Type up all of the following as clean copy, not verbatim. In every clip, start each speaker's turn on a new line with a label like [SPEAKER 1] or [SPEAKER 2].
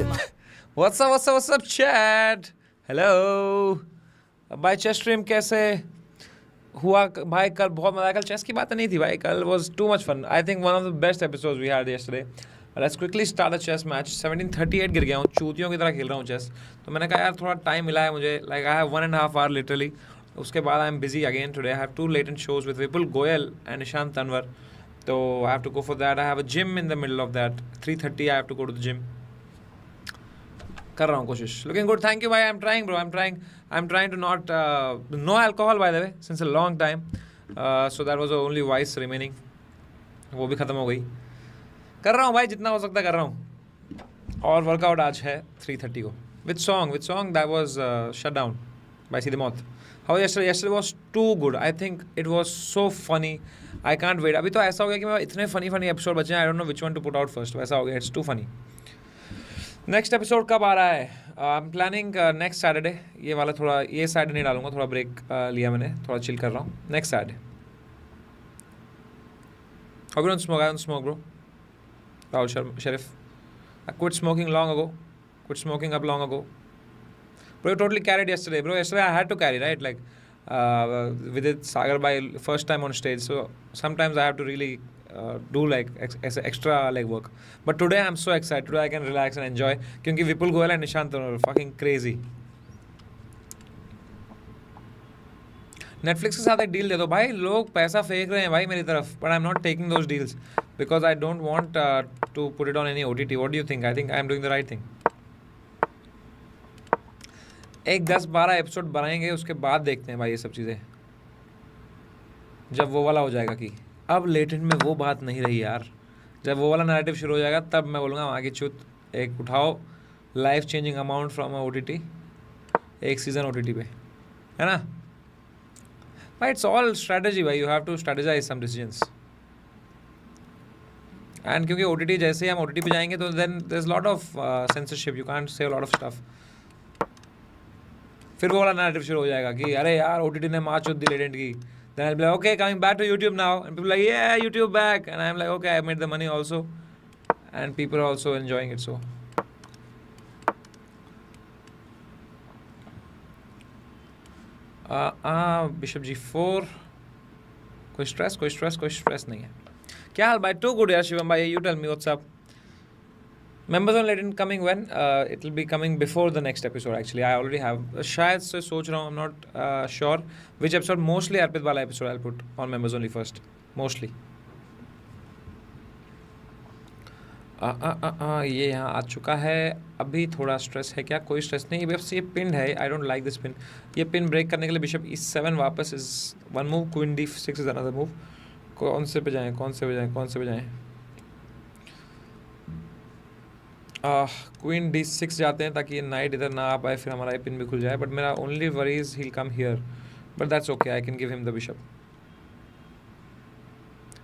[SPEAKER 1] What's up, chat? Hello. भाई chess stream कैसे हुआ भाई? कल बहुत मजा आया। कल चेस की बात नहीं थी भाई, कल was too much fun. I think one of the best episodes we had yesterday. Let's quickly start a chess match. 1738 गिर गया हूँ, चूतियों की तरह खेल रहा हूँ चेस। तो मैंने कहा यार थोड़ा टाइम मिला है मुझे, like I have 1.5 hour literally. उसके बाद I am busy again today. I have 2 latent shows with Vipul Goyal and Nishant Tanwar. तो I have to go for that. I have a gym in the middle of that. 3:30 I have to go to the gym. कर रहा हूँ कोशिश। Looking good, thank you भाई। I am trying bro, I am trying to not know alcohol by the way since a long time, so that was the only vice remaining. वो भी ख़त्म हो गई। कर रहा हूँ भाई, जितना हो सकता है कर रहा हूँ। और वर्कआउट आज है 3:30 को with song that was shut down by सीधे मौत। How yesterday was too good. I think it was so funny. I can't wait. अभी तो ऐसा हो गया कि मैं इतने फनी एपिसोड बचे हैं, आई don't know which one two put out first. वैसा हो गया, it's to funny. Next episode कब आ रहा है? I am planning next Saturday. ये वाला थोड़ा, ये सैटरडे नहीं डालूंगा, थोड़ा ब्रेक लिया मैंने, थोड़ा चिल कर रहा हूँ। Next Saturday. Hope you don't smoke. I don't smoke, bro. Rahul Sharif. I quit smoking long ago. Quit smoking up long ago. Bro, you totally carried yesterday, bro. Yesterday I had to carry, right? Like, with it, Sagar by first time on stage. So sometimes I have to really do like extra leg work. But today I'm so excited. Today I can relax and enjoy. Because Vipul Goyal and Nishant are fucking crazy. Netflix के साथ एक deal दे दो भाई। लोग पैसा फेंक रहे हैं भाई मेरी तरफ, but I am not taking those deals because I don't want to put it on any OTT। What do you think? I think I am doing the right thing. एक 10-12 एपिसोड बनाएंगे, उसके बाद देखते हैं भाई ये सब चीज़ें, जब वो वाला हो जाएगा। कि अब लेटेंट में वो बात नहीं रही यार। जब वो वाला नैरेटिव शुरू हो जाएगा तब मैं बोलूँगा वहाँ की चुत एक उठाओ, life changing amount from OTT, एक सीज़न OTT पे, है ना भाई? इट्स ऑल स्ट्रेटजी भाई। You have to strategize some decisions. And क्योंकि OTT, जैसे ही हम OTT पे जाएंगे तो then there is lot of censorship, you can't say lot of stuff. फिर वो वाला नैरेटिव शुरू हो जाएगा कि अरे यार OTT ने मार चुत दी लेटेंट की। Then I will be like okay, coming back to YouTube now, and people like yeah, YouTube back, and I am like okay, I made the money also, and people are also enjoying it. So bishop G4। कोई stress नहीं है। क्या हाल भाई? To good यार शिवम भाई। You tell me what's up. Members on latent coming when? It will be coming before the next episode actually. I already have शायद से सोच रहा हूँ, I'm not sure which episode. Mostly अर्पित वाला episode I'll put on members only first, mostly. ये यहाँ आ चुका है। अभी थोड़ा स्ट्रेस है क्या? कोई स्ट्रेस नहीं, बस ये पिन है। I don't like this pin. ये पिन ब्रेक करने के लिए बिशप E7 वापस is one move, queen D6 is another move. कौन से पे जाएं? क्वीन D6 जाते हैं ताकि ये नाइट इधर ना आ पाए, फिर हमारा ये पिन भी खुल जाए। बट मेरा only worry is he will come here, but that's okay, I can give him the bishop.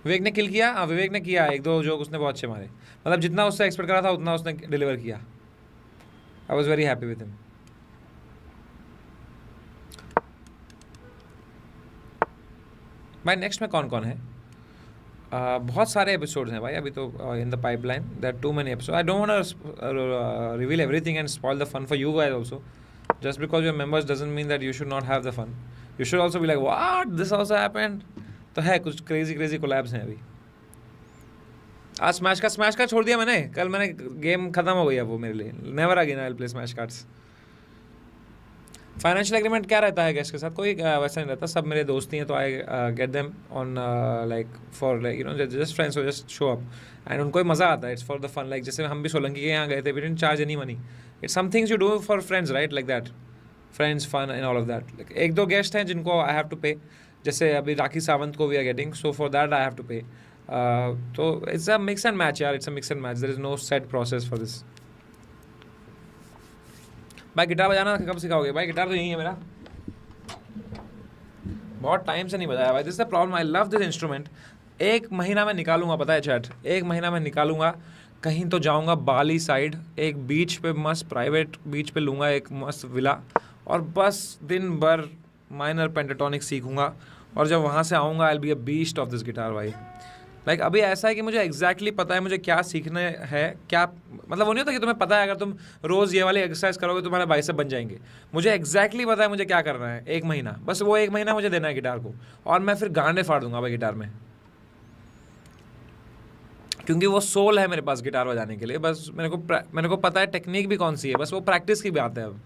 [SPEAKER 1] Vivek ने किल किया? हाँ विवेक ने किया। 1-2 जोक उसने बहुत अच्छे मारे, मतलब जितना उससे एक्सपेक्ट करा था उतना उसने डिलीवर किया। I was very happy with him. भाई नेक्स्ट में कौन कौन है? बहुत सारे एपिसोड्स हैं भाई अभी तो in the pipeline. There are too many episode. I don't want to reveal everything and spoil the fun for you guys also. Just because your members doesn't mean that you should not have the fun. You should also be like what, this also happened. तो है कुछ crazy collabs हैं अभी। आज smash का छोड़ दिया मैंने। कल मैंने गेम खत्म हो गई है वो मेरे लिए। Never again I will play smash cards. Financial agreement क्या रहता है गेस्ट के साथ? कोई वैसा नहीं रहता, सब मेरे दोस्त ही हैं। तो I get them on like for like you know just friends, just show up and उनको मज़ा आता है। It's for the fun. Like जैसे हम भी सोलंकी के यहाँ गए थे, we didn't charge any money. It's some things you do for friends, right? Like that, friends fun and all of that. 1-2 guest हैं जिनको आई हैव टू पे, जैसे अभी राखी सावंत को we are getting, so for that I have to pay. तो it's a mix and match यार, it's a mix and match. There is no set process for this. भाई guitar बजाना कब सिखाओगे? भाई गिटार तो यही है मेरा, बहुत टाइम से नहीं बजाया भाई। This is the problem, I love this instrument. 1 महीना में निकालूंगा, पता है चैट? 1 महीना में निकालूंगा, कहीं तो जाऊंगा बाली साइड, एक बीच पे मस्त प्राइवेट बीच पे लूँगा एक मस्त विला, और बस दिन भर माइनर पेंटाटोनिक सीखूंगा। और जब वहाँ से आऊँगा आई will be a beast of this guitar भाई। लाइक अभी ऐसा है कि मुझे एग्जैक्टली पता है मुझे क्या सीखना है, क्या मतलब वो नहीं होता कि तुम्हें पता है अगर तुम रोज़ ये वाली एक्सरसाइज करोगे तुम्हारे बाइसेप बन जाएंगे। मुझे एग्जैक्टली पता है मुझे क्या करना है, 1 महीना, बस वो 1 महीना मुझे देना है गिटार को, और मैं फिर गाने फाड़ दूंगा भाई गिटार में, क्योंकि वो सोल है मेरे पास गिटार बजाने के लिए। बस मेरे को पता है टेक्निक भी कौन सी है, बस वो प्रैक्टिस की बात है, अब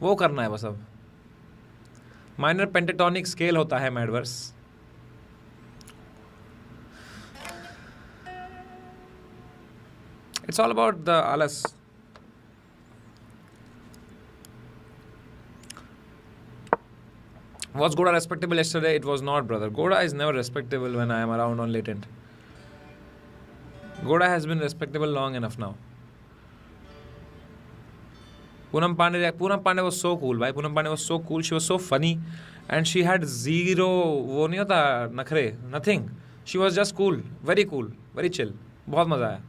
[SPEAKER 1] वो करना है बस। अब माइनर पेंटाटोनिक स्केल होता है मैडवर्स। It's all about the alas. Was Goda respectable yesterday? It was not, brother. Goda is never respectable when I am around on latent. Goda has been respectable long enough now. Poonam Pandey was so cool, bhai. Poonam Pandey was so cool. She was so funny, and she had zero वो नहीं होता नखरे, nothing. She was just cool, very chill. बहुत मजा आया.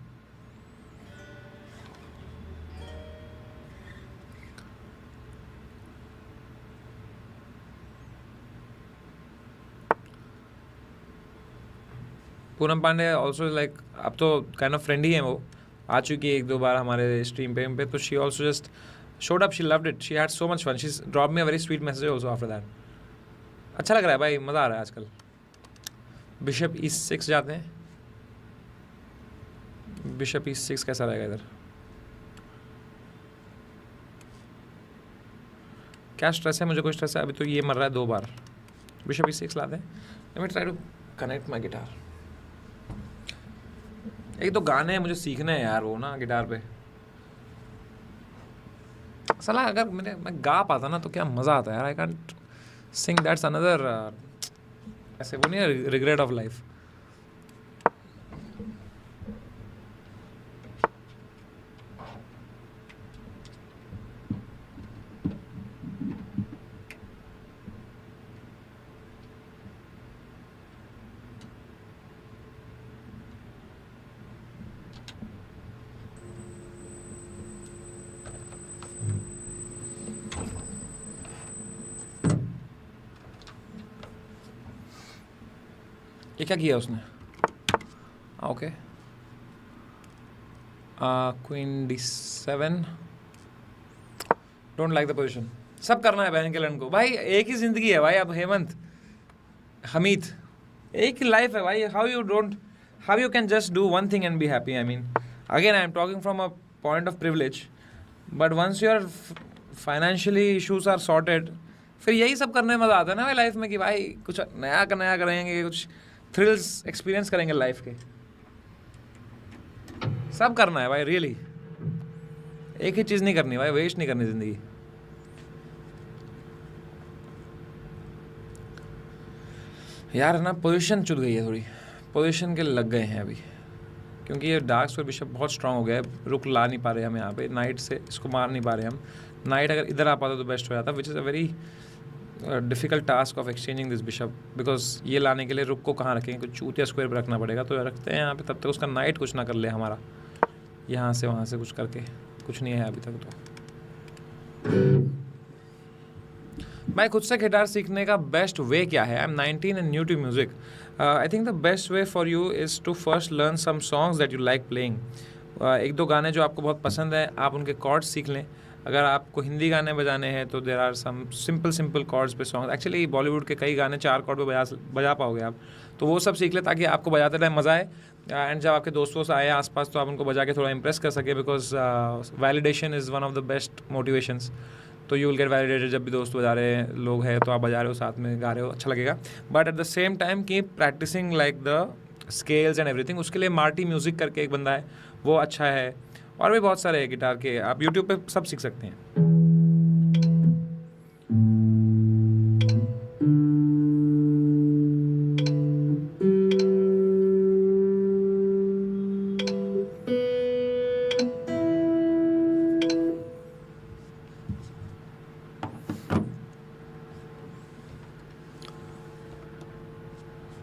[SPEAKER 1] Poonam Pandey also like अब तो kind of friend ही है, वो आ चुकी है 1-2 बार हमारे स्ट्रीम पे तो she also just showed up, she loved it, she had so much fun, she drop me a very sweet message also after that. अच्छा लग रहा है भाई, मज़ा आ रहा है आजकल. बिशप E6 जाते हैं. बिशप E6 कैसा रहेगा इधर? क्या स्ट्रेस है? मुझे कोई स्ट्रेस है अभी तो ये मर रहा है 2 बार. बिशप E6 लाते हैं. Let me try to connect my guitar. एक तो गाने मुझे सीखने हैं यार वो ना गिटार पे. साला अगर मैं गा पाता ना तो क्या मज़ा आता है यार. I can't sing, that's another ऐसे वो नहीं है रिग्रेट ऑफ लाइफ. ये क्या किया उसने? Okay, queen D7. Don't like the position. सब करना है बहन के लड़न को भाई, एक ही जिंदगी है भाई. अब हेमंत हमीद एक ही लाइफ है भाई. How you can just do one thing and be happy? I mean again I am talking from a point of privilege, but once your financially issues are sorted, फिर यही सब करने में मज़ा आता है ना भाई लाइफ में, कि भाई कुछ नया करेंगे, कुछ थ्रिल्स एक्सपीरियंस करेंगे लाइफ के. सब करना है भाई रियली. एक ही चीज़ नहीं करनी भाई, वेस्ट नहीं करनी ज़िंदगी. यार ना पोजीशन चुल गई है थोड़ी, पोजीशन के लग गए हैं अभी, क्योंकि ये डार्क स्क्वायर बिशप बहुत स्ट्रांग हो गया है. रुक ला नहीं पा रहे हम यहाँ पे, नाइट से इसको मार नहीं पा रहे हम. नाइट अगर इधर आ पाता तो बेस्ट हो जाता, which is a very difficult task of exchanging this bishop, because ये लाने के लिए रुक को कहाँ रखेंगे, कुछ चूतिया स्क्वायर पर रखना पड़ेगा. तो रखते हैं यहाँ पे, तब तक उसका नाइट कुछ ना कर ले हमारा, यहाँ से वहाँ से कुछ करके. कुछ नहीं है अभी तक तो. भाई खुद से गिटार सीखने का बेस्ट वे क्या है? I am 19 and new to music. I think the best way for you is to first learn some songs that you like playing. 1-2 गाने जो आपको बहुत पसंद है, आप उनके कॉर्ड्स सीख लें. अगर आपको हिंदी गाने बजाने हैं तो there are some simple chords पे सॉन्ग. एक्चुअली बॉलीवुड के कई गाने 4 कॉर्ड पे बजा पाओगे आप, तो वो सब सीख ले ताकि आपको बजाते टाइम मज़ा आए. एंड जब आपके दोस्तों से आए आसपास तो आप उनको बजा के थोड़ा इंप्रेस कर सके, because validation is one of the best motivations. तो यू विल गेट वैलिडेटेड जब भी दोस्त बजा रहे हैं, लोग हैं तो आप बजा रहे हो साथ में गा रहे हो, अच्छा लगेगा. But at the same time keep practising like the scales and everything. उसके लिए मार्टी म्यूज़िक करके एक बंदा है, वो अच्छा है. और भी बहुत सारे गिटार के आप यूट्यूब पे सब सीख सकते हैं.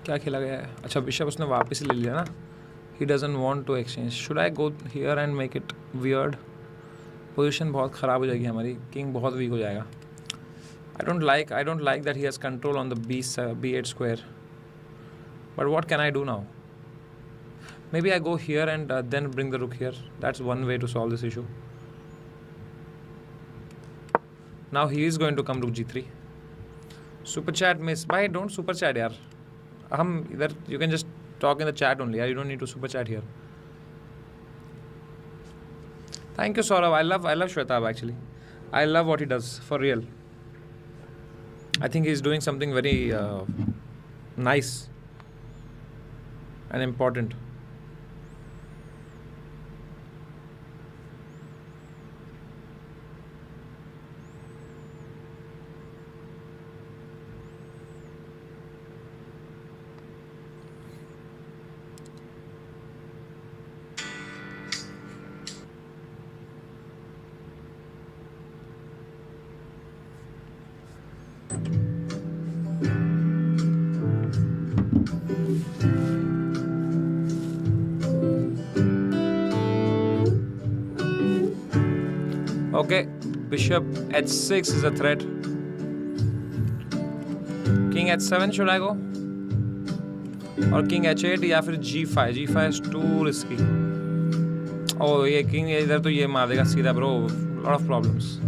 [SPEAKER 1] क्या खेला गया है? अच्छा बिशप उसने वापस ले लिया ना. He doesn't want to exchange. Should I go here and make it weird? Position बहुत ख़राब हो जाएगी हमारी, किंग बहुत वीक हो जाएगा. I don't like that he has control on the B8 square. But what can I do now? Maybe I go here and then bring the rook here. That's one way to solve this issue. Now he is going to come rook g3. Super chat miss. Bhai, don't super chat yaar. You can just talk in the chat only. You don't need to super chat here. Thank you, Saurav. I love Shwetab actually. I love what he does for real. I think he's doing something very nice and important. Okay, bishop h6 is a threat. King h7 should I go? Or king h8 या फिर g5? g5 is too risky. Oh, ये king इधर तो ये मार देगा सीधा bro. Lot of problems.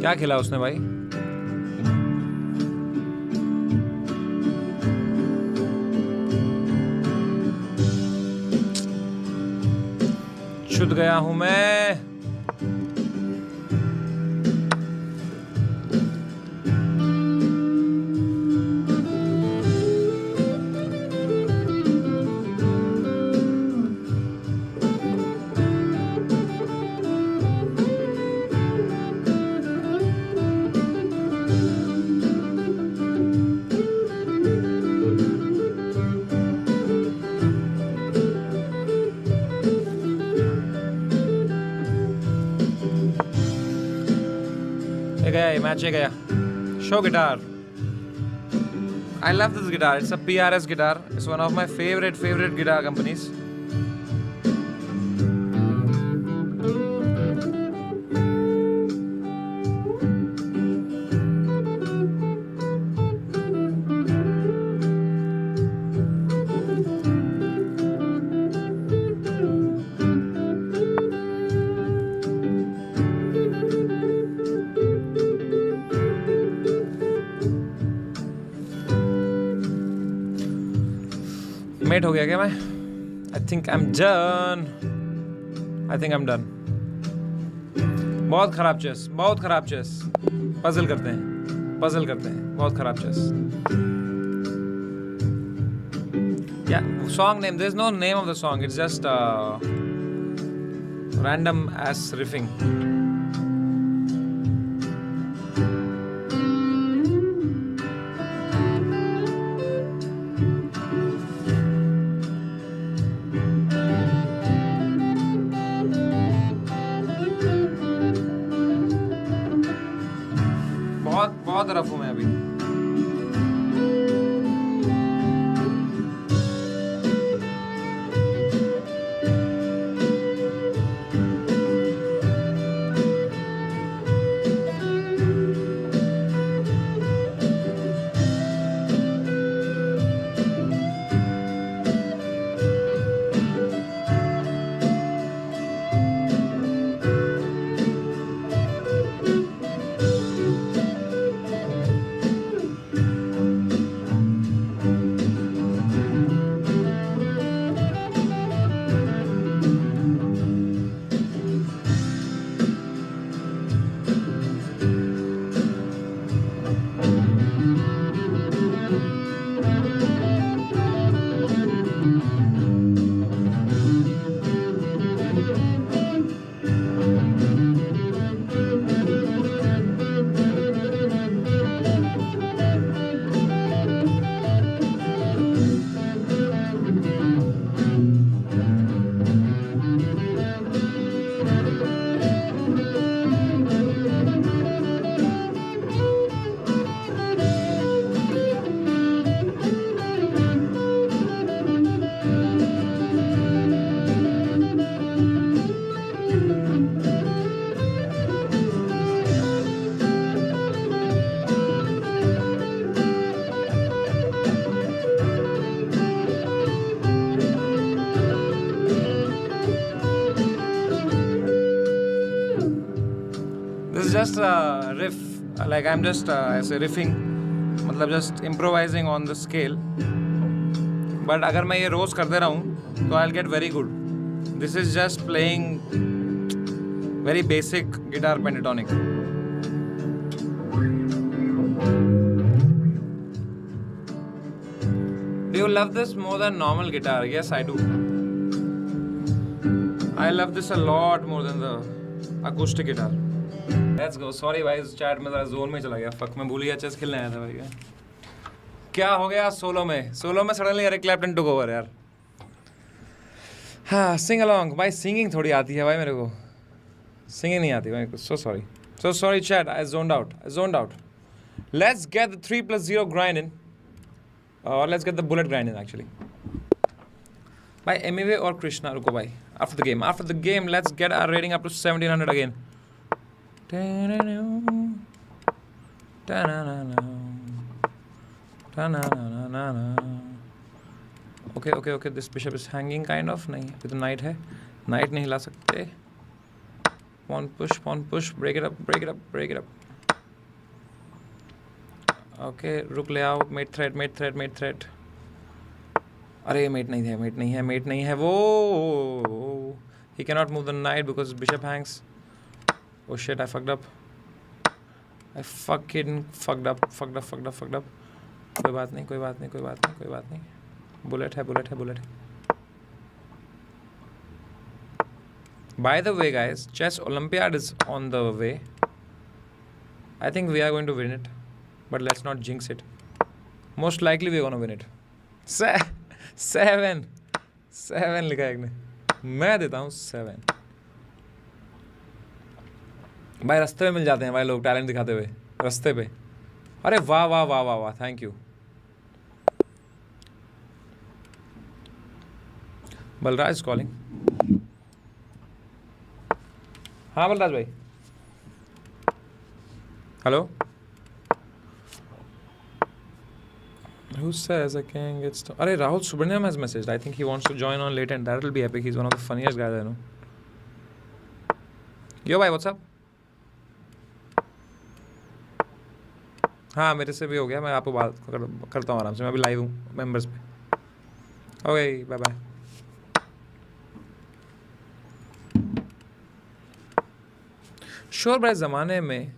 [SPEAKER 1] क्या खेला उसने भाई? छुट गया हूं मैं। Match gaya. Show guitar. I love this guitar. It's a PRS guitar. It's one of my favorite guitar companies. Mate हो गया क्या मैं? I think I'm done. बहुत खराब चेस, पजल करते हैं, बहुत खराब chess. Yeah, song name. There's no name of the song. It's just random ass riffing. बहुत रफ हूं मैं अभी. This is just a riff, like I'm just ऐसे riffing, मतलब just improvising on the scale. But अगर मैं ये रोज करते रहूँ तो I'll get very good. This is just playing very basic guitar pentatonic. Do you love this more than normal guitar? Yes, I do. I love this a lot more than the acoustic guitar. Let's go. Sorry भाई, इस chat में ज़रा zone में चला गया. Fuck, मैं भूल गया चेस खेलने आया था भाई. क्या हो गया सोलो में suddenly Eric Clapton took over यार. हाँ, सिंग अलॉन्ग भाई. सिंगिंग थोड़ी आती है भाई मेरे को, सिंगिंग नहीं आती भाई. So sorry chat, I zoned out. Let's get the 3+0 grind in, or let's get the bullet grind in actually. By Emive or Krishna, रुको भाई. After the game, let's get our rating up to 1700 again. Okay. This bishop is hanging kind of. नहीं, अभी तो knight है. Knight नहीं ला सकते. Pawn push. Break it up. Okay, रुक ले आओ. Mate threat. अरे mate नहीं है वो. He cannot move the knight because bishop hangs. Oh shit, I fucked up. I fucking fucked up. कोई बात नहीं. बुलेट है. By the way guys, Chess Olympiad is on the way. I think we are going to win it, but let's not jinx it. Most likely we are going to win it. 7 लिखा है एक ने. मैं देता हूँ 7. भाई रास्ते में मिल जाते हैं भाई लोग टैलेंट दिखाते हुए रास्ते पे. अरे वाह, थैंक यू. बलराज कॉलिंग. हाँ बलराज भाई. Hello. Who says I can get stuff? अरे Rahul Subramaniam has messaged. I think he wants to join on late and that will be epic. He's one of the funniest guys I know. Yo भाई, what's up? हाँ मेरे से भी हो गया. मैं आपको बात करता हूँ आराम से. मैं अभी लाइव हूँ मेंबर्स पे. Okay bye. श्योर भाई. ज़माने में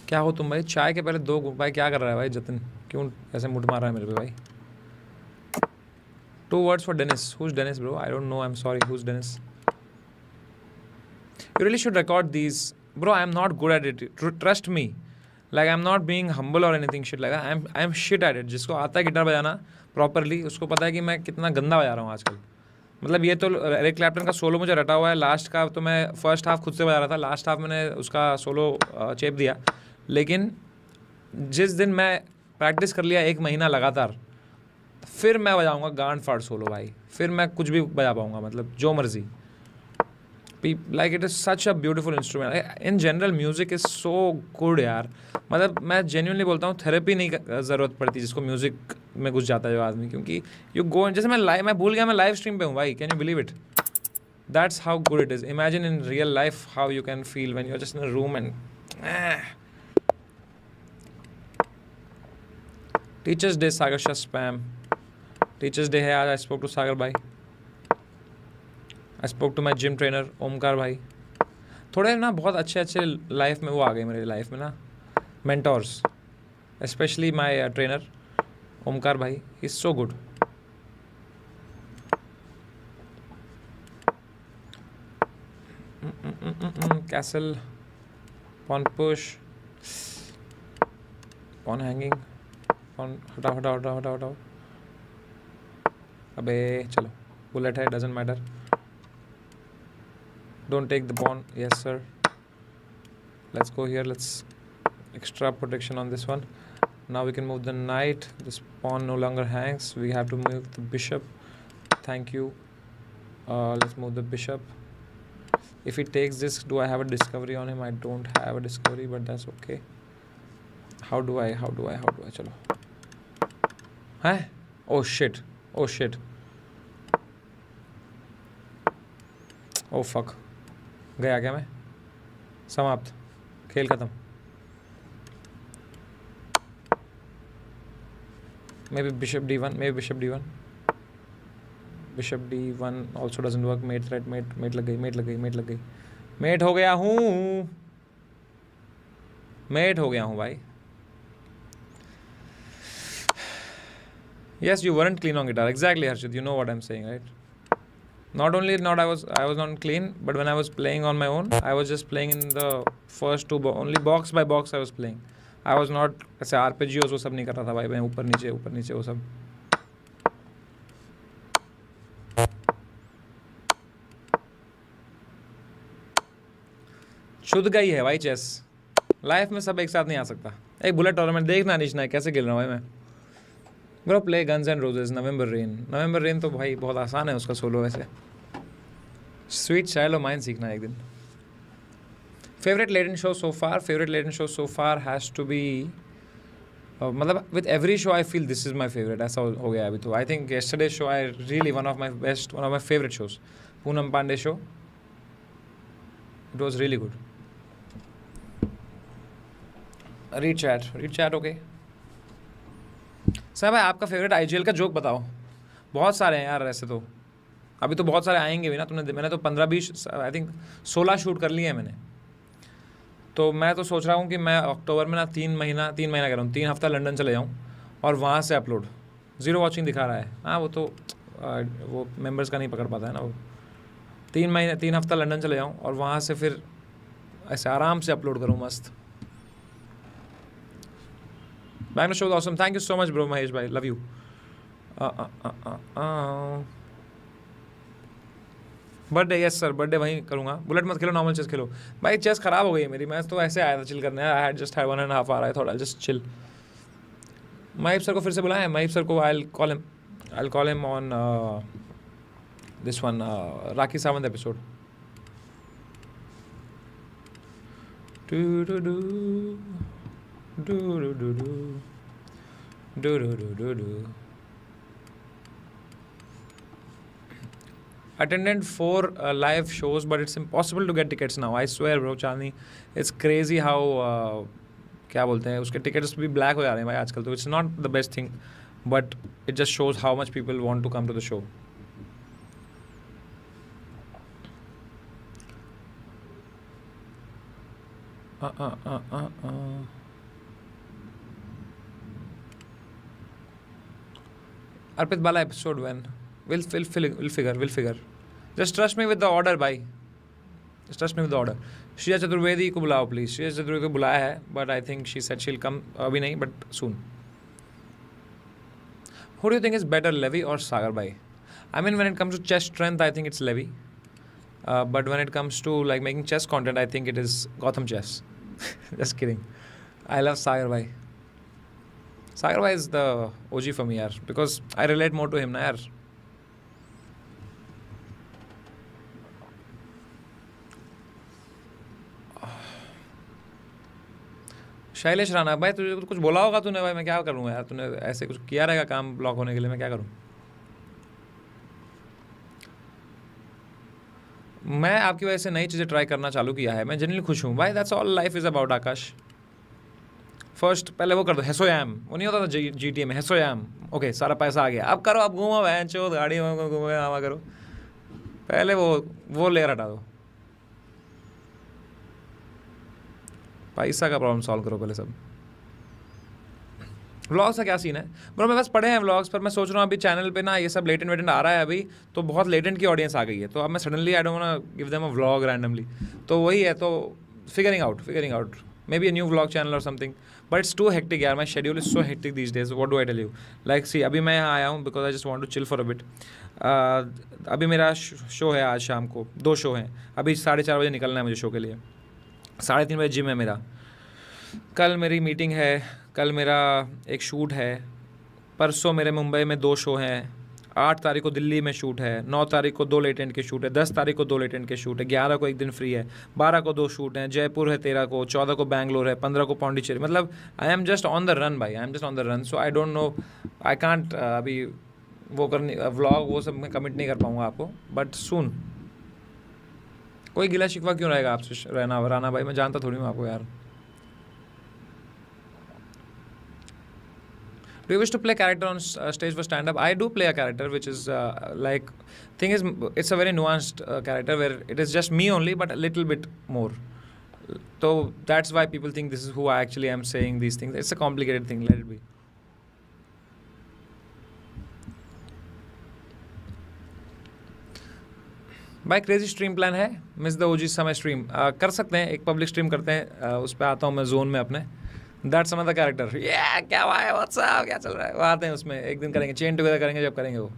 [SPEAKER 1] क्या हो तुम भाई? चाय के पहले 2 भाई. क्या कर रहा है भाई जतिन? क्यों ऐसे मुठ मार रहा है मेरे पे भाई? 2 words for Dennis. Who's Dennis bro? I don't know. I'm sorry. Who's Dennis? You really should record these. Bro, I'm not good at it. Trust me. Like I'm not being humble or anything shit like that. I'm shit at it. जिसको आता है guitar बजाना properly उसको पता है कि मैं कितना गंदा बजा रहा हूँ आजकल. मतलब ये तो एरिक क्लैप्टन का सोलो मुझे रटा हुआ है. लास्ट का तो मैं फर्स्ट हाफ खुद से बजा रहा था. लास्ट हाफ मैंने उसका सोलो चेप दिया. लेकिन जिस दिन मैं प्रैक्टिस कर लिया 1 महीना लगातार, फिर मैं बजाऊँगा गांड फाड़ सोलो भाई. फिर मैं कुछ भी बजा पाऊँगा, मतलब जो मर्जी. Like it is such a beautiful instrument. In general music is so good यार. मतलब मैं genuinely बोलता हूँ थेरेपी नहीं ज़रूरत पड़ती जिसको म्यूज़िक में घुस जाता है जो आदमी. क्योंकि you go जैसे मैं भूल गया मैं लाइव स्ट्रीम पे हूँ भाई. Can you believe it? That's how good it is. Imagine in real life how you can feel when you're just in a room and Teachers Day Sagar Shah spam. Teachers Day है आज. I spoke to Sagar भाई. I spoke to my gym trainer Omkar भाई. थोड़े ना बहुत अच्छे life में वो आ गए मेरे लाइफ में ना mentors, especially my trainer Omkar भाई. He's so good. Castle, pawn push, pawn hanging, pawn हटाओ. अबे चलो बुलेट है, doesn't matter. Don't take the pawn. Yes sir. Let's go here. Let's extra protection on this one. Now we can move the knight. This pawn no longer hangs. We have to move the bishop. Thank you. Let's move the bishop. If he takes this, do I have a discovery on him? I don't have a discovery, but that's okay. How do I chalo. Huh? Oh shit. Oh fuck. गया क्या मैं? समाप्त, खेल खत्म. Maybe bishop d1, maybe bishop d1. Bishop d1 also doesn't work. Mate threat, mate लग गई. Mate हो गया हूँ. Mate हो गया हूँ भाई. Yes, you weren't clean on guitar. Exactly, Harshit. You know what I'm saying, right? Not only I was not clean, but when I was playing on my own, I was just playing in the first two only box by box I was playing. I was not ऐसे arpeggios वो सब नहीं कर रहा था भाई. मैं ऊपर नीचे वो सब. शुद्ध गई है भाई चेस. लाइफ में सब एक साथ नहीं आ सकता. एक बुलेट टूर्नामेंट देखना निशना है कैसे खेल रहा हूँ भाई मैं. Bro play guns and roses. November rain तो भाई बहुत आसान है उसका सोलो. वैसे स्वीट चाइल्ड ऑफ माइन सीखना है एक दिन. Favourite latent show so far has to be मतलब with every show I feel this is my favourite. ऐसा हो गया अभी तो. I think yesterday show I really one of my favourite shows. Poonam Pandey show. It was really good. Read chat okay. Sir भाई आपका favourite IGL का joke बताओ. बहुत सारे हैं यार ऐसे तो. अभी तो बहुत सारे आएंगे भी ना. मैंने तो 15-20 आई थिंक 16 शूट कर लिए हैं मैंने. तो मैं तो सोच रहा हूँ कि मैं अक्टूबर में ना 3 महीना कह रहा हूँ 3 हफ्ता लंदन चले जाऊँ और वहाँ से अपलोड. 0 वॉचिंग दिखा रहा है. हाँ वो तो वो मेंबर्स का नहीं पकड़ पाता है ना वो. 3 हफ्ता लंदन चले जाऊँ और वहाँ से फिर ऐसे आराम से अपलोड करूँ मस्त. Bangalore show was awesome. Thank you so much, bro, Mahesh bhai. Love you. Birthday yes sir. Birthday वहीं करूँगा. बुलेट मत खेलो, नॉर्मल चेस खेलो. भाई चेस खराब हो गई है मेरी. मैं तो ऐसे आया था चिल करने. I had just 1.5 hour. I thought I just chill. Mahip sir को फिर से बुलाएं. महीप सर को I call him on this one Rakhi Sawant episode. Attended 4 live shows, but it's impossible to get tickets now. I swear, bro, Chandni, it's crazy how क्या बोलते हैं उसके tickets भी black हो जा रहे हैं भाई आजकल तो. It's not the best thing, but it just shows how much people want to come to the show. Arpit Bala episode when? We'll figure. Just trust me with the order, bhai. Just trust me with the order. Shriya Chaturvedi को बुलाओ please. Shriya Chaturvedi को बुलाया है, but I think she said she'll come. अभी नहीं, but soon. Who do you think is better, Levi or Sagar bhai? I mean, when it comes to chess strength, I think it's Levi. But when it comes to like making chess content, I think it is Gotham Chess. Just kidding. I love Sagar bhai. Sagar bhai is the OG for me yaar, because I relate more to him na yaar. Shailesh Rana भाई तुझे कुछ बोला होगा तूने भाई. मैं क्या करूँगा यार. तूने ऐसे कुछ किया रहेगा काम ब्लॉक होने के लिए. मैं क्या करूँ. मैं आपकी वजह से नई चीज़ें ट्राई करना चालू किया है. मैं जनरली खुश हूँ भाई. That's all life is about. Akash first पहले वो कर दो हेसोयाम. वो नहीं होता था GTA में हेसोयाम. ओके सारा पैसा आ गया. अब करो. अब घूमो वैन चो गाड़ी में घूमे आवा करो. पहले वो लेयर हटा दो. पैसा का प्रॉब्लम सॉल्व करो पहले सब. व्लॉग्स का क्या सीन है ब्रो. मैं बस पढ़े हैं व्लॉग्स पर. मैं सोच रहा हूँ अभी चैनल पे ना ये सब लेटेंट आ रहा है अभी. तो बहुत लेटेंट की ऑडियंस आ गई है. तो अब मैं suddenly I don't want give them a vlog randomly. तो वही है. तो figuring out maybe a new vlog channel और something. But it's too hectic यार. My schedule is so hectic these days. What do I tell you. Like see अभी मैं यहाँ आया हूँ because I just want to chill for a bit. अभी मेरा show है आज शाम को. 2 शो हैं. अभी 4:30 बजे निकलना है मुझे शो के लिए. 3:30 बजे जिम है मेरा. कल मेरी मीटिंग है. कल मेरा एक शूट है. परसों मेरे मुंबई में 2 शो हैं. 8 तारीख को दिल्ली में शूट है. 9 तारीख को 2 लेटेंट के शूट है. 10 तारीख को 2 लेटेंट के शूट है. 11 को एक दिन फ्री है. 12 को 2 शूट हैं. जयपुर है 13 को. 14 को बैंगलोर है. 15 को पौंडीचेरी. मतलब I am just on the run भाई. I am just on the run. So I don't know. I can't अभी वो करनी व्लॉग वो सब मैं कमिट नहीं कर पाऊँगा आपको. बट सून कोई गिला शिकवा क्यों रहेगा आपसे राना भाई, मैं जानता थोड़ी हूँ आपको यार. Do you wish to play character on stage for stand-up? I do play a character, which is like, thing is, it's a very nuanced character where it is just me only, but a little bit more. So that's why people think this is who I actually am saying these things. It's a complicated thing. Let it be. भाई crazy stream plan है, miss the OG समय stream कर सकते हैं, एक public stream करते हैं, उस पर आता हूँ मैं जोन में अपने. That's another character. ये क्या हुआ है, व्हाट्सअप क्या चल रहा है, वो आते हैं उसमें, एक दिन करेंगे, चेन टुगेदर करेंगे जब करेंगे वो.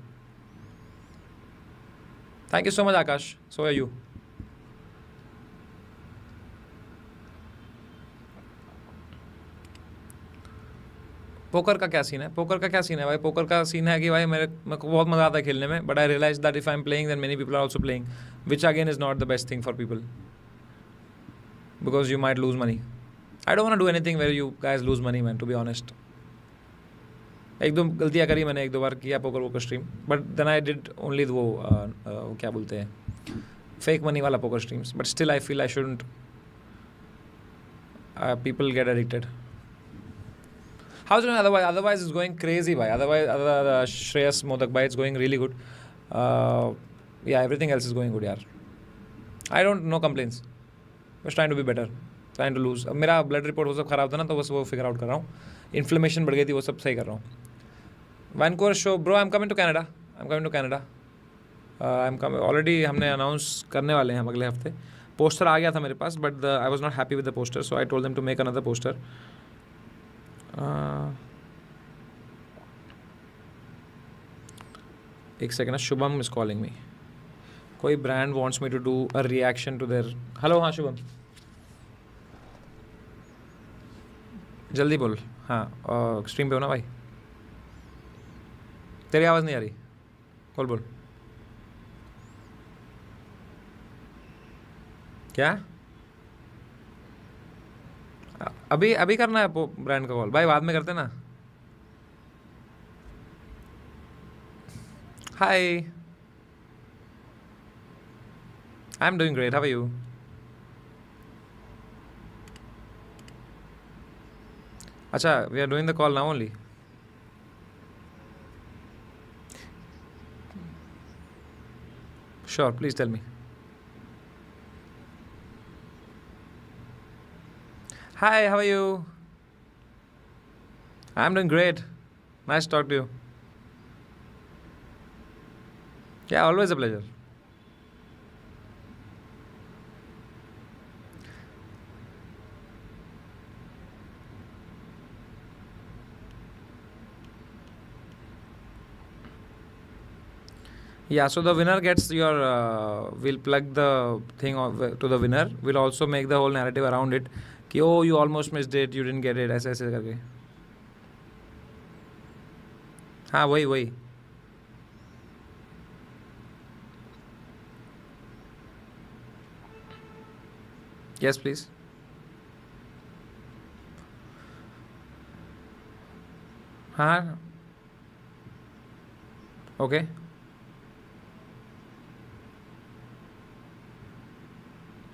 [SPEAKER 1] Thank you so much Akash. So are you. Poker का क्या सीन है? पोकर का क्या सीन है भाई? पोकर का सीन है कि भाई मेरे को बहुत मज़ा आता है खेलने में, but I realise that if I am playing then many people are also playing, which again is not the best thing for people, because you might lose money. I don't want to do anything where you guys lose money man, to be honest. एक दो गलतियाँ करी मैंने, एक दो बार किया poker stream, but then I did only वो क्या बोलते हैं, फेक मनी वाला poker streams. But still I feel I shouldn't, people get addicted. How's it going otherwise? Otherwise, it's going crazy, bhai. Otherwise, Shreyas Modak, bhai, it's going really good. Yeah, everything else is going good, yaar. I don't, no complaints. Just trying to be better. Trying to lose. अब मेरा blood report वो सब खराब था ना, तो बस वो फिगर आउट कर रहा हूँ. इन्फ्लेमेशन बढ़ गई थी, वो सब सही कर रहा हूँ. Vancouver show, bro, I am coming to Canada. Already हमने अनाउंस करने वाले हैं हम अगले हफ्ते. पोस्टर आ गया था मेरे पास, but I was not happy with the poster, so I told them to make another poster. एक second, Shubham is calling me. कोई brand wants me to do a reaction to there. Hello, हाँ शुभम, जल्दी बोल. हाँ, स्ट्रीम पे हो ना भाई? तेरी आवाज़ नहीं आ रही, बोल. क्या अभी करना है ब्रांड का कॉल? भाई बाद में करते ना. Hi, I am doing great, how are you? अच्छा, we are doing the call now only. Sure, please tell me. Hi, how are you? I'm doing great. Nice to talk to you. Yeah, always a pleasure. Yeah, so the winner gets your, we'll plug the thing to the winner. We'll also make the whole narrative around it. कि oh you almost missed it, you didn't get it, ऐसे ऐसे करके. हाँ वही. Yes please. हाँ okay.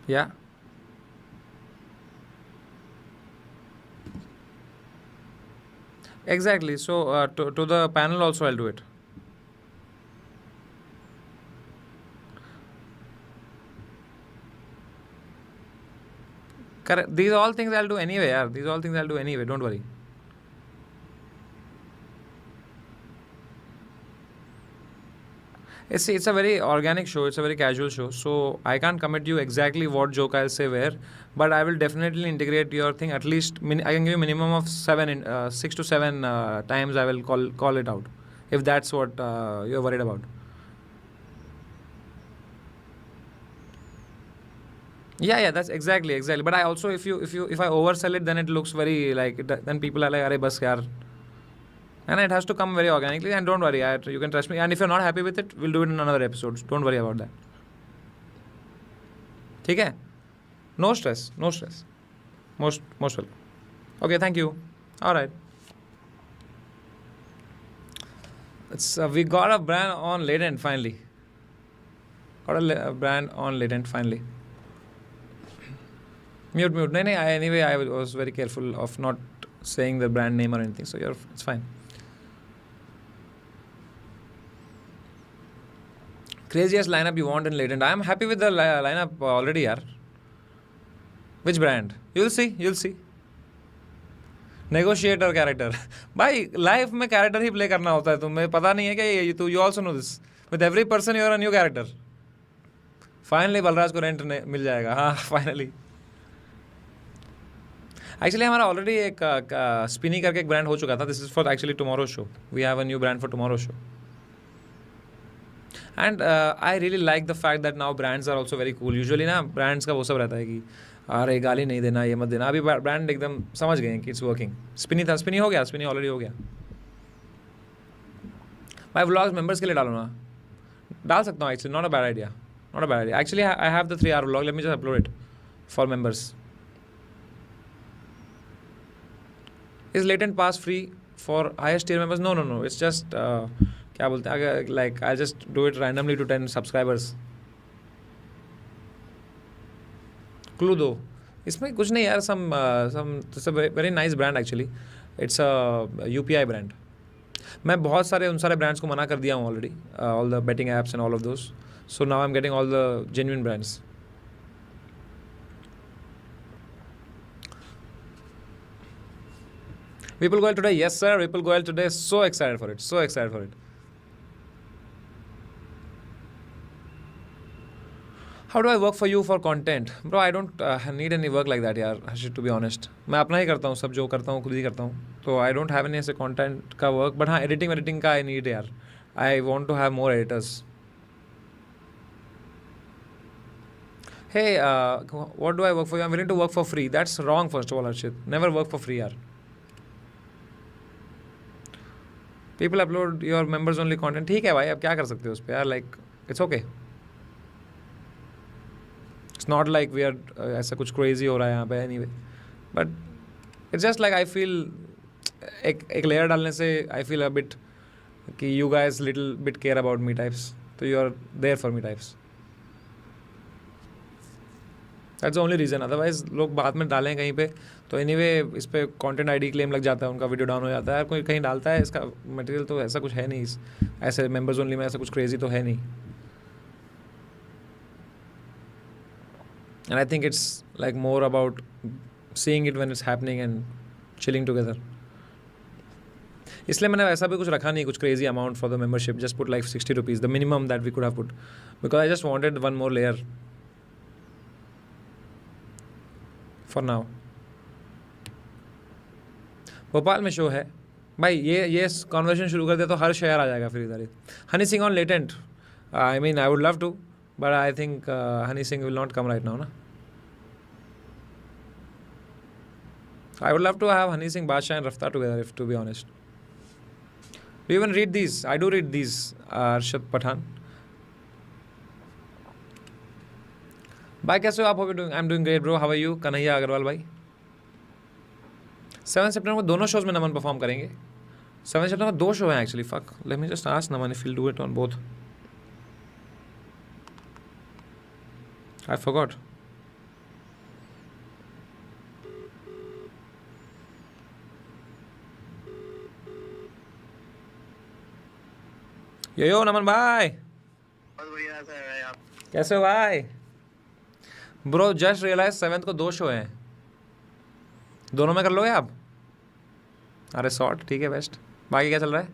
[SPEAKER 1] या exactly. So to the panel also I'll do it. Correct. These all things I'll do anyway, yaar. These all things I'll do anyway, don't worry. It's a very organic show, it's a very casual show, so I can't commit you exactly what joke I'll say where, but I will definitely integrate your thing. At least I can give you minimum of 6 to 7 times I will call it out, if that's what you're worried about. Yeah, that's exactly. But I also, if I oversell it, then it looks very like, then people are like, "Arey bas yaar." And it has to come very organically. And don't worry, you can trust me. And if you're not happy with it, we'll do it in another episode. Don't worry about that. ठीक है? No stress. Most welcome. Okay, thank you. All right. We got a brand on latent finally. Mute, mute. No, no, anyway, I was very careful of not saying the brand name or anything, so it's fine. Craziest lineup you want in Latent? I am happy with the lineup already, yaar. Which brand? You'll see. Negotiator character. भाई life में character ही play करना होता है, तुम्हें पता नहीं है क्या? ये तो you also know this. With every person you are a new character. Finally Balraj को रेंट मिल जाएगा. हाँ फाइनली. एक्चुअली हमारा ऑलरेडी एक स्पिनी करके एक ब्रांड हो चुका था. This is for actually tomorrow show. We have a new brand for tomorrow show. And I really like the fact that now brands are also very cool. Usually ना brands का वो सब रहता है कि अरे गाली नहीं देना, ये मत देना. अभी ब्रांड एकदम समझ गए कि इट्स वर्किंग. स्पिनी था, स्पिनी हो गया, स्पिनी ऑलरेडी हो गया. भाई व्लॉग्स मेंबर्स के लिए डालो ना. डाल सकता हूँ actually. Not a bad idea. Actually I have the 3 hour vlog. Let me just upload it for members. Is latent pass free for highest tier members? No. It's just क्या बोलते हैं, like I just do it randomly to 10 subscribers. Clue दो. इसमें कुछ नहीं यार. Some very nice brand actually. It's a UPI brand. मैं बहुत सारे उन सारे ब्रांड्स को मना कर दिया हूँ already. All the betting apps and all of those. So now I am getting all the genuine brands. Vipul Goyal today? Yes sir, Vipul Goyal today. So excited for it. How do I work for you for content? Bro, I don't need any work like that यार, Harshit, to be honest. मैं अपना ही करता हूँ, सब जो करता हूँ खुद ही करता हूँ. तो I don't have any ऐसे content का work. But हाँ, editing का I need यार. I want to have more editors. Hey, what do I work for you? I'm willing to work for free. That's wrong first of all, Harshit. Never work for free यार. People upload your members only content. ठीक है भाई, अब क्या कर सकते हो उस पर यार. Like, it's okay. It's not like we are ऐसा कुछ crazy हो रहा है यहाँ पे anyway. But it's just like I feel एक layer डालने से I feel a bit कि you guys little bit care about me types. तो you are there for me types. That's the only reason. Otherwise लोग बाद में डालें कहीं पे तो anyway इस पे content ID claim लग जाता है, उनका वीडियो डाउन हो जाता है. कोई कहीं डालता है इसका मटेरियल तो ऐसा कुछ है नहीं. ऐसे members only में ऐसा कुछ crazy तो है नहीं. And I think it's like more about seeing it when it's happening and chilling together. इसलिए मैंने ऐसा भी कुछ रखा नहीं, कुछ crazy amount for the membership. Just put like 60 rupees, the minimum that we could have put, because I just wanted one more layer for now. Bhopal में show है भाई. ये कॉन्वर्सेशन शुरू कर दे तो हर शहर आ जाएगा फिर इधर ही. Honey Singh on latent. I mean I would love to, but I think Honey Singh will not come right now, na? I would love to have Honey Singh, Badshah and Raftaar together, if to be honest. Do you even read these? I do read these, Arshad Pathan. Bye, कैसे हो आप? Hope you're doing. I'm doing great, bro. How are you? Kanhaiya Agarwal भाई. 7 सितंबर को दोनों shows में नमन perform करेंगे. 7 सितंबर को 2 show हैं actually. Fuck. Let me just ask Naman if he'll do it on both. I forgot. यो नमन भाई.
[SPEAKER 2] बहुत बढ़िया सर है आप.
[SPEAKER 1] कैसे हो भाई? ब्रो जस्ट रियलाइज 7 को 2 शो हैं. दोनों में कर लोगे आप? अरे शॉर्ट ठीक है बेस्ट. बाकी क्या चल रहा है?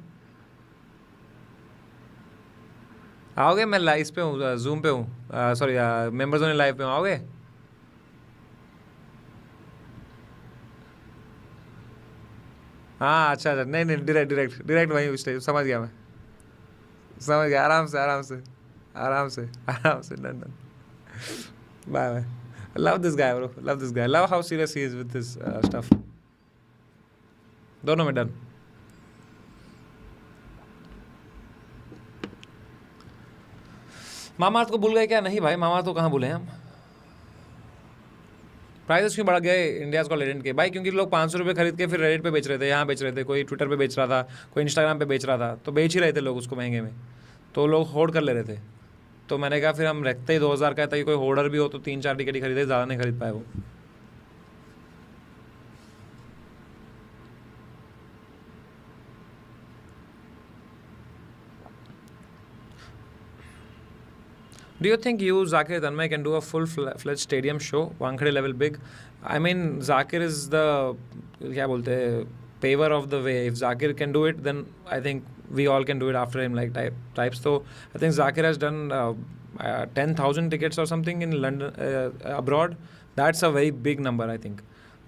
[SPEAKER 1] आओगे? मैं लाइव पे हूँ, जूम पे हूँ. सॉरी मेंबर्स ओनली लाइव पे हूँ. आओगे? हाँ अच्छा. नहीं डायरेक्ट वहीं उस टाइम. समझ गया. आराम से. Done. Bye. Love this guy, bro. Love how serious he is with this stuff. दोनों में डन. मामाअर्थ को भूल गए क्या? नहीं भाई, मामाअर्थ को कहाँ भूले हैं हम. प्राइसेस क्यों बढ़ गए इंडियाज़ को लेटेंट के? भाई क्योंकि लोग 500 रुपये खरीद के फिर रेडिट पे बेच रहे थे, यहाँ बेच रहे थे, कोई ट्विटर पे बेच रहा था, कोई इंस्टाग्राम पे बेच रहा था. तो बेच ही रहे थे लोग उसको महंगे में. तो लोग होल्ड कर ले रहे थे. तो मैंने कहा फिर हम रखते ही 2000 का है ताकि कोई होल्डर भी हो तो 3-4 टिकट ही खरीदे, ज़्यादा नहीं खरीद पाए वो. Do you think you, Zakir Tanmay, can do a full-fledged stadium show, Wankhede level big? I mean, Zakir is the क्या बोलते हैं, paver of the way. If Zakir can do it, then I think we all can do it after him, like types. So I think Zakir has done 10,000 tickets or something in London abroad. That's a very big number, I think.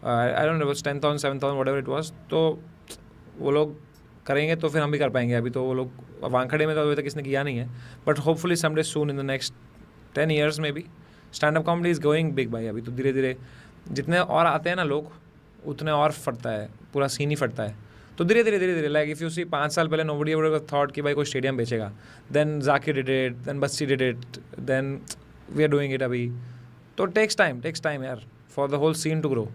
[SPEAKER 1] I don't know, it was 10,000, 7,000, whatever it was. तो वो लोग करेंगे तो फिर हम भी कर पाएंगे. अभी तो वो लोग वानखेड़े में तो अभी तक किसने किया नहीं है. But hopefully someday soon in the next 10 years में भी stand up comedy is going big भाई. अभी तो धीरे धीरे जितने और आते हैं ना लोग उतने और फटता है, पूरा सीन ही फटता है. तो धीरे धीरे लाइक इफ़ यू सी 5 साल पहले नोबडी एवर थॉट कि भाई कोई स्टेडियम बेचेगा. Then Zakir did it, then Bassi did it, then we are doing it अभी. तो टेक्स टाइम यार for the whole scene to grow.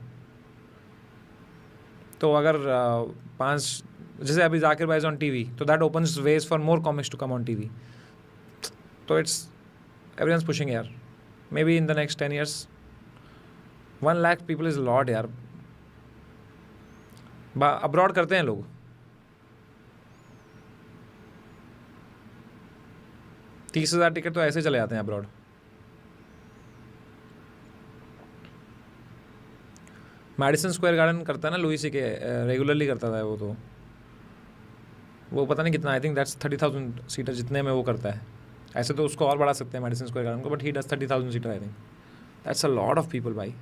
[SPEAKER 1] तो अगर 5 जैसे अभी जाकिर भाई इज ऑन टीवी, तो that opens ways for more comics to come on TV. तो इट्स एवरीवनस पुशिंग यार. Maybe in the next 10 years 1 lakh people is lot यार. Abroad करते हैं लोग. 30,000 टिकट तो ऐसे चले जाते हैं अब्रॉड. मैडिसन स्क्वायर गार्डन करता है ना लुई के, रेगुलरली करता था वो. तो वो पता नहीं कितना, आई थिंक दैट्स 30,000 सीटर जितने में वो करता है. ऐसे तो उसको और बढ़ा सकते हैं मैडिसन स्क्वायर गार्डन को, but he does 30,000 seater. I think that's a lot of people भाई.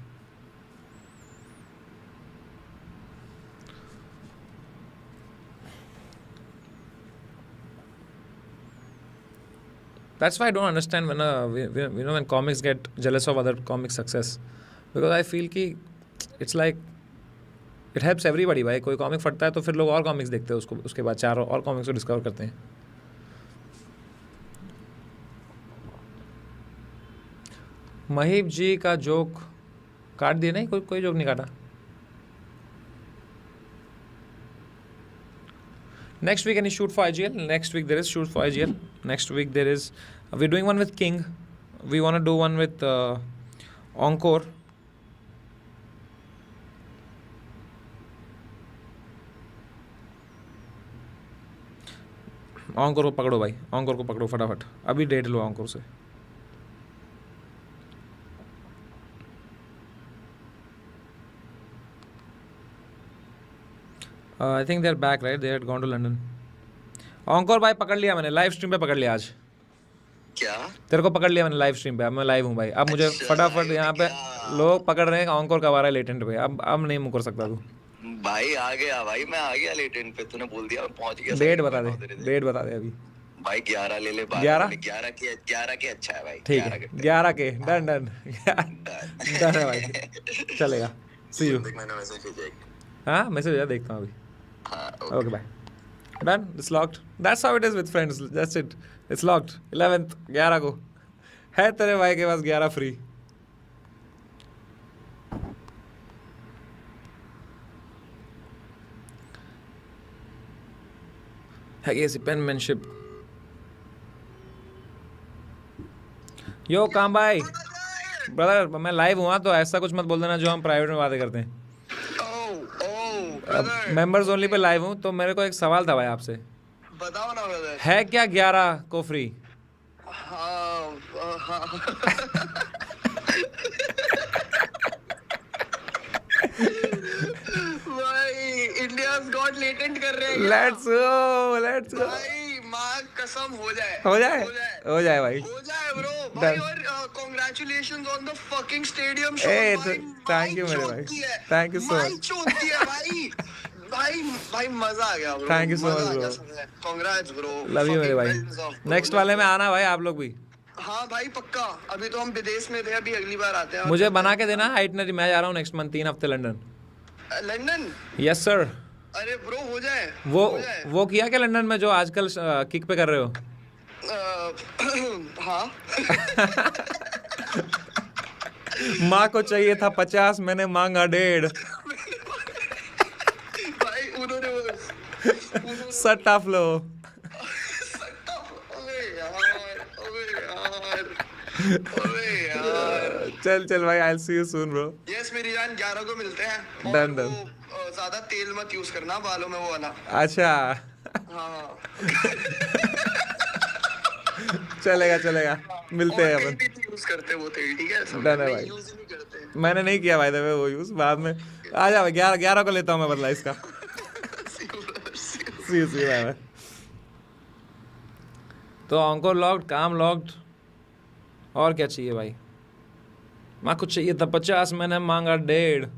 [SPEAKER 1] That's why I don't understand when comics get jealous of other comics' success, because I feel कि it's like it helps everybody भाई. कोई comic फटता है तो फिर लोग और कॉमिक्स देखते हैं उसको, उसके बाद 4 और कॉमिक्स को डिस्कवर करते हैं. महीप जी का जोक काट दिया नहीं, कोई जोक नहीं काटा. Next week any shoot for IGL? Next week there is shoot for IGL. Next week there is we're doing one with King. We want to do one with Encore. Encore को पकड़ो भाई, Encore को पकड़ो फटाफट. अभी date लो Encore से. I think they're back, right? They had gone to London. Encore भाई पकड़ लिया मैंने, लाइव स्ट्रीम पे पकड़ लिया आज.
[SPEAKER 2] क्या?
[SPEAKER 1] तेरे को पकड़ लिया मैंने लाइव स्ट्रीम पे. अब मैं लाइव हूँ भाई. अब मुझे फटाफट यहाँ पे लोग पकड़ रहे हैं Encore कब आ रहा है लेटेंट पे. अब नहीं मुकर सकता तू
[SPEAKER 2] भाई. आ गया भाई, मैं आ गया लेटेंट पे. तूने बोल दिया मैं पहुंच गया.
[SPEAKER 1] डेट बता दे अभी
[SPEAKER 2] भाई. 11 ले ले. 11 के अच्छा है भाई.
[SPEAKER 1] ठीक है 11 के डन डन है भाई. चलेगा. सी यू.
[SPEAKER 2] मैंने मैसेज भेजा एक.
[SPEAKER 1] हाँ मैसेज देखता हूँ अभी. Okay, bye. Done. It's locked. That's how it is with friends. That's it. It's locked. 11th 11 को है तेरे भाई के पास 11 फ्री. है कैसी पेनमैनशिप. यो काम भाई ब्रदर, मैं लाइव हुआ तो ऐसा कुछ मत बोल देना जो हम प्राइवेट में बातें करते हैं. मेंबर्स ओनली पे लाइव हूँ. तो मेरे को एक सवाल था भाई आपसे.
[SPEAKER 2] बताओ ना ब्रदर.
[SPEAKER 1] है क्या 11 को फ्री?
[SPEAKER 2] हाँ. भाई इंडिया's got latent कर रहे हैं.
[SPEAKER 1] लेट्स गो
[SPEAKER 2] भाई माँ कसम हो जाए
[SPEAKER 1] भाई.
[SPEAKER 2] हो जाए ब्रो भाई. और congratulations on the fucking stadium show.
[SPEAKER 1] Thank you मेरे भाई. थैंक यू सो मच
[SPEAKER 2] भाई. भाई मजा आ गया bro.
[SPEAKER 1] Thank you so much bro.
[SPEAKER 2] Congrats bro.
[SPEAKER 1] Love you मेरे भाई. नेक्स्ट वाले में आना भाई आप लोग भी.
[SPEAKER 2] हाँ भाई पक्का. अभी तो हम विदेश में थे, अभी अगली बार आते हैं.
[SPEAKER 1] मुझे बना के देना आइटनरी. मैं जा रहा हूँ नेक्स्ट मंथ 3 हफ्ते लंदन. Yes sir.
[SPEAKER 2] अरे ब्रो हो जाए.
[SPEAKER 1] वो किया क्या लंदन में जो आजकल किक पे कर रहे हो?
[SPEAKER 2] हाँ.
[SPEAKER 1] माँ को चाहिए था 50, मैंने मांगा 1.5.
[SPEAKER 2] भाई उन्होंने
[SPEAKER 1] सट्टा फ्लो. चल भाई. I will see you soon bro.
[SPEAKER 2] Yes मेरी जान. 11 को मिलते हैं.
[SPEAKER 1] डन.
[SPEAKER 2] ज्यादा तेल मत यूज करना बालों में वो वाला.
[SPEAKER 1] अच्छा.
[SPEAKER 2] हाँ.
[SPEAKER 1] चलेगा चलेगा, मिलते हैं अपन।
[SPEAKER 2] यूज करते वो तेल, ठीक है? सब
[SPEAKER 1] डन है भाई।
[SPEAKER 2] यूज ही नहीं करते।
[SPEAKER 1] मैंने नहीं किया भाई वो यूज, बाद में आ जा भाई, 11 को लेता हूँ मैं बदला इसका। सी भाई। तो अंकोर लॉक्ड, काम लॉक्ड, और क्या चाहिए भाई? माँ कुछ चाहिए था 50, मैंने मांगा 1.5।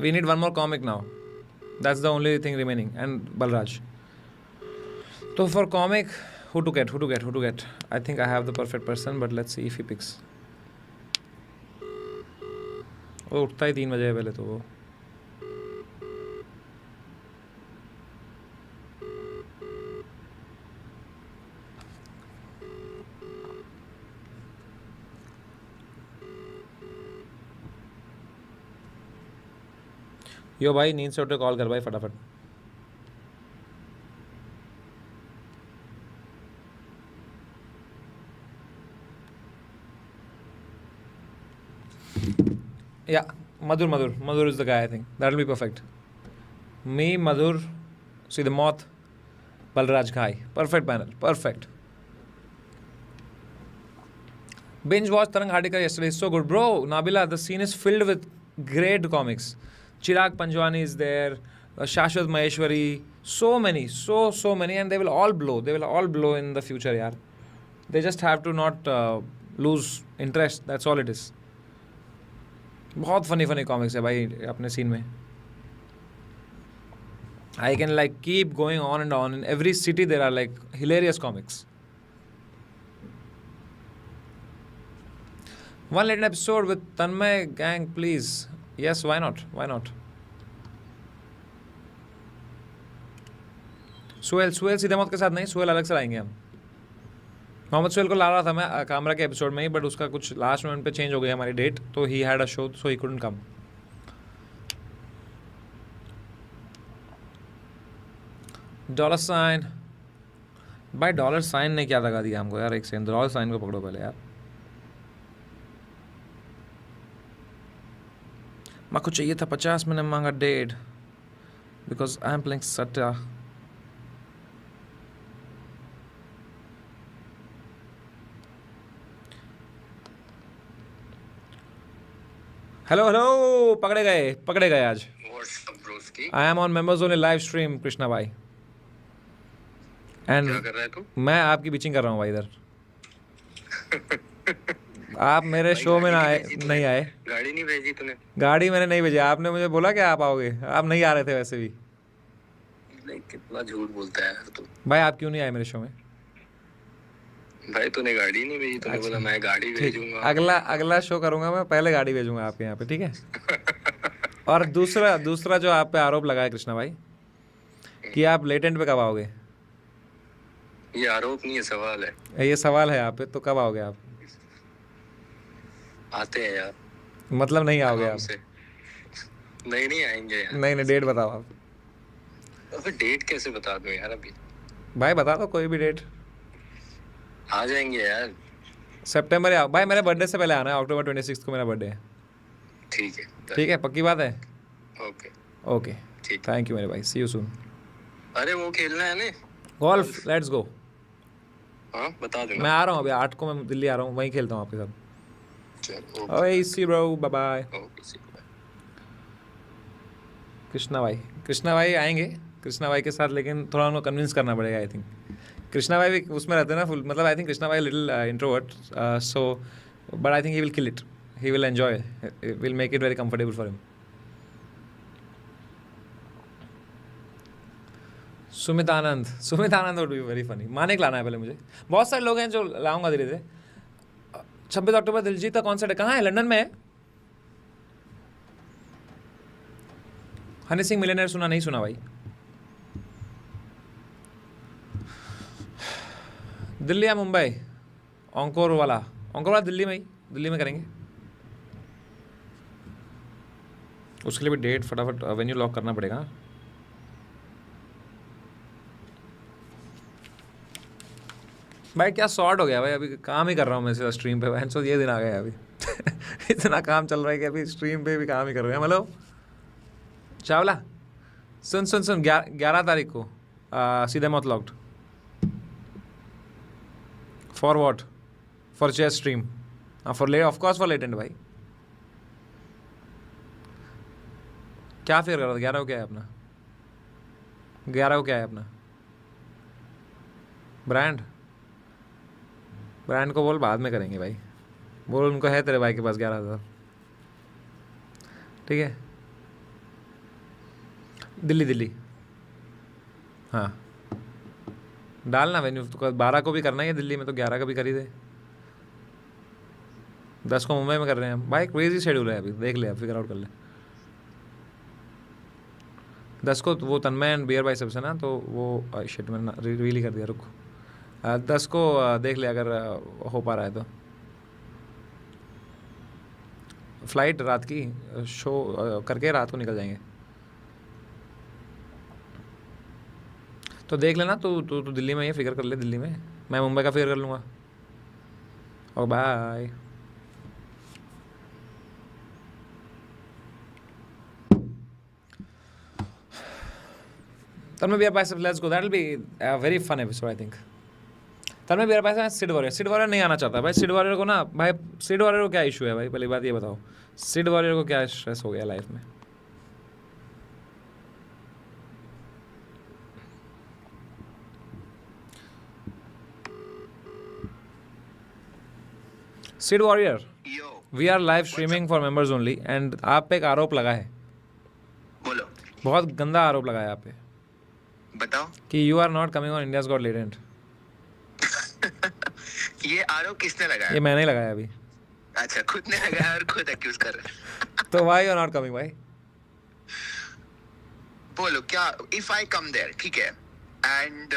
[SPEAKER 1] We need one more comic now. That's the only thing remaining. And Balraj. So for comic, who to get? I think I have the perfect person, but let's see if he picks. वो उठता ही 3 बजे है पहले तो वो। यो भाई नींद से उठे कॉल कर भाई फटाफट। Yeah, Madhur is the guy. I think that'll be perfect. Me, Madhur, see the moth, Balraj Ghai. Perfect panel. Perfect. Binge watched Tarang Hardikar yesterday. It's so good, bro. Nabila, the scene is filled with great comics. Chirag Panjwani is there. Shashwat Maheshwari. So many, so many, and they will all blow. They will all blow in the future, yaar. They just have to not lose interest. That's all it is. बहुत funny comics है भाई अपने scene में. I can like keep going on and on. In every city there are like hilarious comics. One little episode with Tanmay gang, please. Yes, why not? Suhail सीधे मौत के साथ नहीं, सुहेल अलग से लाएंगे हम. मोहम्मद सुहेल को ला रहा था मैं कामरा के एपिसोड में ही, बट उसका कुछ लास्ट मोमेंट पे चेंज हो गई हमारी डेट, तो he had a show so he couldn't कम. $, भाई $, ने क्या लगा दिया हमको यार. एक सेकंड, $, को पकड़ो पहले यार. मेरे को चाहिए था 50, मैंने मांगा 1.5 बिकॉज आई एम प्लेइंग सट्टा. हेलो पकड़े गए आज. I am on members only live stream Krishna भाई. एंड
[SPEAKER 2] क्या कर रहा है तू?
[SPEAKER 1] मैं आपकी बिचिंग कर रहा हूँ भाई इधर. आप मेरे शो में नहीं आए.
[SPEAKER 2] गाड़ी नहीं भेजी तूने?
[SPEAKER 1] गाड़ी मैंने नहीं भेजी. आपने मुझे बोला कि आप आओगे, आप नहीं आ रहे थे वैसे भी.
[SPEAKER 2] कितना झूठ बोलता है यार तू.
[SPEAKER 1] भाई आप क्यों नहीं आए मेरे शो में?
[SPEAKER 2] भाई तूने गाड़ी नहीं भेजी, तूने बोला मैं गाड़ी भेजूंगा.
[SPEAKER 1] अगला शो करूंगा मैं, पहले गाड़ी भेजूंगा आपके यहाँ पे, ठीक है. और दूसरा जो आप पे आरोप लगा है कृष्णा भाई कि आप लेटेंट पे कब आओगे.
[SPEAKER 2] ये आरोप नहीं है, सवाल है.
[SPEAKER 1] ये सवाल है आप पे, तो कब आओगे आप?
[SPEAKER 2] आते हैं यार.
[SPEAKER 1] मतलब नहीं आओगे आप?
[SPEAKER 2] नहीं आएंगे यार.
[SPEAKER 1] नहीं डेट बताओ आप.
[SPEAKER 2] अबे डेट कैसे बता दूं यार अभी?
[SPEAKER 1] भाई बता दो कोई भी डेट.
[SPEAKER 2] आ जाएंगे यार.
[SPEAKER 1] सितंबर या भाई मेरे बर्थडे से पहले आना है. October 26 को मेरा बर्थडे है. ठीक है पक्की बात है. ओके
[SPEAKER 2] ठीक.
[SPEAKER 1] थैंक यू मेरे भाई. सी यू सून.
[SPEAKER 2] अरे वो खेलना है ना,
[SPEAKER 1] गोल्फ. Let's go.
[SPEAKER 2] हाँ बता दूंगा.
[SPEAKER 1] मैं आ रहा हूँ अभी 8 को. मैं दिल्ली आ रहा हूँ, वहीं खेलता हूँ आपके साथ. ओए सी ब्रो, बाय बाय. कृष्णा भाई आएंगे कृष्णा भाई के साथ, लेकिन थोड़ा उनको कन्विंस करना पड़ेगा. आई थिंक कृष्णा भाई भी उसमें रहते हैं ना फुल. मतलब आई थिंक कृष्णा भाई little introvert, so but I think he will kill it. He will enjoy, will make it very comfortable for him. Sumit Anand would be very funny. Manik लाना है पहले मुझे. बहुत सारे लोग हैं जो लाऊंगा धीरे धीरे. 26 अक्टूबर दिलजीत का कॉन्सर्ट है. कहाँ है? लंदन में है. हनी सिंह मिलियनेयर सुना? नहीं सुना भाई. दिल्ली या मुंबई? ओंकोर वाला दिल्ली में करेंगे. उसके लिए भी डेट फटाफट वेन्यू लॉक करना पड़ेगा. भाई क्या शॉर्ट हो गया भाई. अभी काम ही कर रहा हूँ मैं स्ट्रीम पे. ये दिन आ गया अभी. इतना काम चल रहा है कि अभी स्ट्रीम पे भी काम ही कर रहे हैं. हेलो चावला, सुन सुन सुन, 11 तारीख को सीधे मत locked. For what? For chess stream. For late, of course for Latent भाई. क्या फेयर कर रहा था? 11 को क्या है अपना? 11 को क्या है अपना? ब्रांड को बोल बाद में करेंगे भाई. बोल उनको है तेरे भाई के पास 11,000. ठीक है. दिल्ली. हाँ डालना वेन्यू. तो 12 को भी करना ही है दिल्ली में, तो 11 का भी कर ही दे. 10 को मुंबई में कर रहे हैं भाई. क्रेजी शेड्यूल है अभी. देख ले, अब फिगर आउट कर ले. 10 को वो तन्मय एंड बियर बाइसेप्स है ना, तो वो शिट मैंने रिवील ही कर दिया. रुको. 10 को देख ले अगर हो पा रहा है तो. फ्लाइट रात की, शो करके रात को निकल जाएंगे. तो देख लेना. तू दिल्ली में ये फिगर कर ले. दिल्ली में मैं मुंबई का फिगर कर लूँगा. और bye. Tanmay beer biceps, let's go. That will be a very fun episode I think. Tanmay beer biceps, Sid Warrior नहीं आना चाहता भाई. सिड वॉरियर को ना भाई, सिड वॉरियर को क्या इशू है भाई? पहली बात ये बताओ, सिड वॉरियर को क्या स्ट्रेस हो गया लाइफ में? Sid Warrior,
[SPEAKER 2] Yo,
[SPEAKER 1] we are live streaming for members only. And आप पे एक आरोप लगा है,
[SPEAKER 2] बोलो,
[SPEAKER 1] बहुत गंदा आरोप लगा है आप पे,
[SPEAKER 2] बताओ.
[SPEAKER 1] कि you are not coming on India's got Latent.
[SPEAKER 2] ये आरोप किसने लगाया?
[SPEAKER 1] ये मैंने ही लगाया अभी.
[SPEAKER 2] अच्छा, खुद ने लगाया और खुद एक्यूज कर रहे हैं.
[SPEAKER 1] तो why you are not coming भाई?
[SPEAKER 2] बोलो क्या. इफ आई कम देयर, ठीक है, and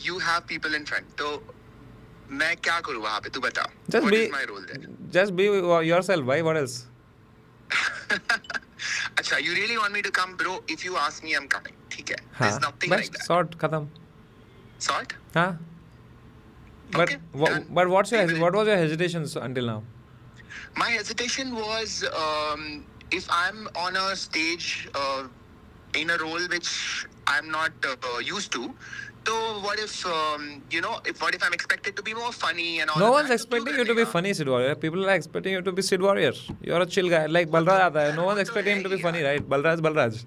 [SPEAKER 2] you have people in front, तो मैं क्या करूँ वहां पे? तू बता.
[SPEAKER 1] Just
[SPEAKER 2] what
[SPEAKER 1] be-
[SPEAKER 2] is my role there?
[SPEAKER 1] Just be yourself भाई. What else?
[SPEAKER 2] अच्छा, you really want me to come, bro? If you ask me, I'm coming. ठीक है.
[SPEAKER 1] हाँ
[SPEAKER 2] There's nothing like
[SPEAKER 1] best
[SPEAKER 2] that.
[SPEAKER 1] sort खत्म.
[SPEAKER 2] Sort?
[SPEAKER 1] हाँ. But
[SPEAKER 2] Okay, done.
[SPEAKER 1] but what was your hesitations until now?
[SPEAKER 2] My hesitation was if I'm on a stage in a role which I'm not used to. So what if what if I'm expected to be more funny and all?
[SPEAKER 1] No
[SPEAKER 2] of
[SPEAKER 1] one's
[SPEAKER 2] that?
[SPEAKER 1] expecting you to be funny, Sid Warrior. People are expecting you to be Sid Warrior. You're a chill guy. Like Balraj आता है. No one's expecting him to be funny, right? Balraj.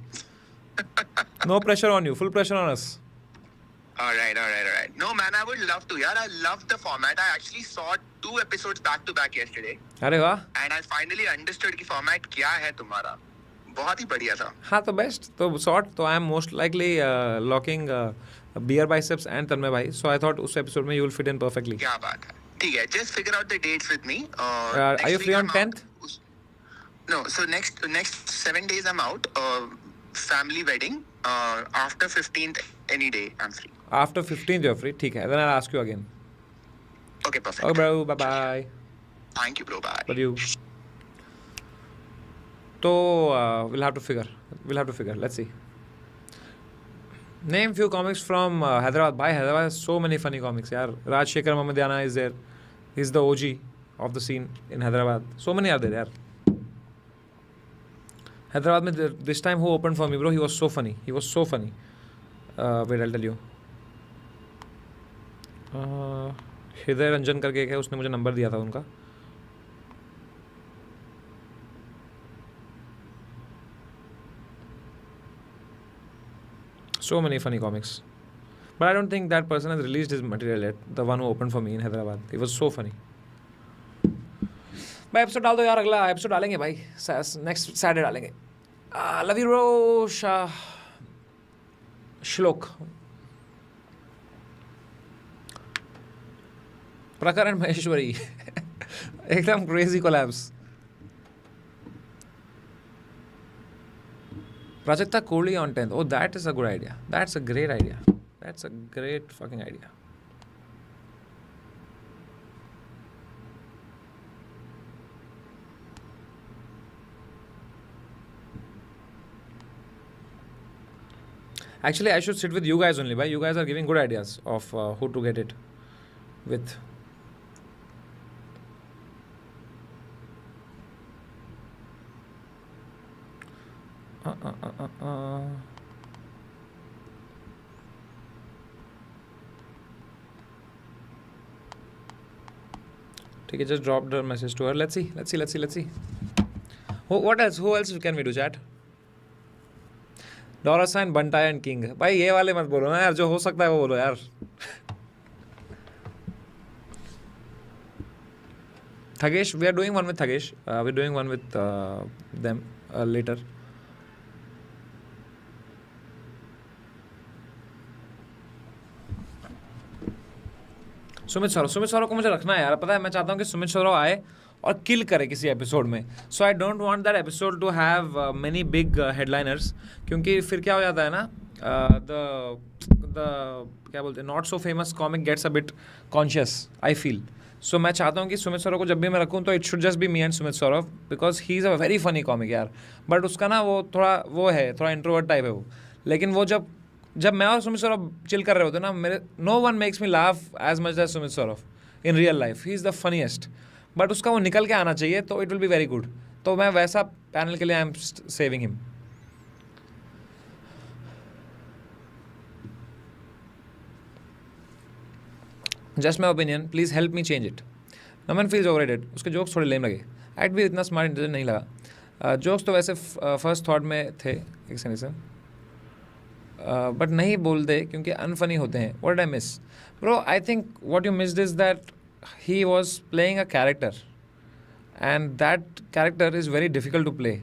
[SPEAKER 1] No pressure on you. Full pressure on us.
[SPEAKER 2] All right. No, man, I would love to. Yeah, I love the format. I actually saw 2 episodes back to back yesterday,
[SPEAKER 1] अरे वाह.
[SPEAKER 2] and I finally understood कि format क्या है तुम्हारा. बहुत ही बढ़िया था.
[SPEAKER 1] हाँ तो बेस्ट. तो शॉर्ट तो I am most likely locking Beer Biceps and Tanmay भाई. सो आई थॉट उस एपिसोड में you will fit in perfectly.
[SPEAKER 2] क्या बात है. ठीक है, just figure out the dates with me.
[SPEAKER 1] Are you free on 10th?
[SPEAKER 2] No, so next 7 days I'm out. Family wedding. After 15th, any day I'm free.
[SPEAKER 1] After 15th you're free. ठीक है. Then I'll ask you again.
[SPEAKER 2] Okay, perfect.
[SPEAKER 1] Okay bro. Bye bye.
[SPEAKER 2] Thank you, bro. Bye.
[SPEAKER 1] For you. तो we'll have to figure. Let's see. Name few comics from Hyderabad. Bhai, Hyderabad has so many funny comics. यार, Rajshekhar Mahmadiana is there. He's the OG of the scene in Hyderabad. So many are there यार. Hyderabad में this time who opened for me, bro? He was so funny. Wait, I'll tell you. हृदय रंजन करके एक है, उसने मुझे number दिया था उनका. So many funny comics. But I don't think that person has released his material yet. The one who opened for me in Hyderabad. It was so funny. भाई एपिसोड डाल दो यार. अगला एपिसोड डालेंगे भाई. नेक्स्ट सैटरडे डालेंगे. Love you bro. श्लोक, प्रखर एंड महेश्वरी. एकदम crazy collabs. Prajakta Kohli on 10th. Oh, that is a good idea. That's a great idea. That's a great fucking idea. Actually, I should sit with you guys only. Bhai, you guys are giving good ideas of who to get it with. ठीक है, just dropped a message to her. Let's see. What else? Who else can we do, chat? Dollar sign बंटाया and king. भाई ये वाले मत बोलो ना यार, जो हो सकता है वो बोलो यार। Thagesh, we are doing one with Thagesh, we are doing one with them later. Sumit Saurav को मुझे रखना है यार, पता है मैं चाहता हूँ कि सुमित सौरव आए और किल करे किसी एपिसोड में। So I don't want that episode to have many big headliners, क्योंकि फिर क्या हो जाता है ना, द क्या बोलते हैं, not so famous comic gets a bit conscious, I feel. सो मैं चाहता हूँ कि सुमित सौरव को जब भी मैं रखूँ तो it should just be me and Sumit Saurav, because he is a very funny comic यार। बट उसका ना वो थोड़ा इंट्रोवर्ट टाइप है वो। लेकिन वो जब मैं और सुमित सौरभ चिल कर रहे होते ना, मेरे no one makes me laugh as much as Sumit Saurabh in real life. He is the funniest, but उसका वो निकल के आना चाहिए, तो it will be very good. तो मैं वैसा पैनल के लिए I am saving him. Just my opinion, please help me change it. Naman feels overrated, उसके जोक्स थोड़े लेम लगे। एक्ट भी इतना स्मार्ट इंटेलिजेंट नहीं लगा। जोक्स तो वैसे फर्स्ट थॉट में थे, एक सेकंड, बट नहीं बोलते क्योंकि अनफनी होते हैं। What I miss bro, I think what you missed is that he was playing a character, and that character is very difficult to play,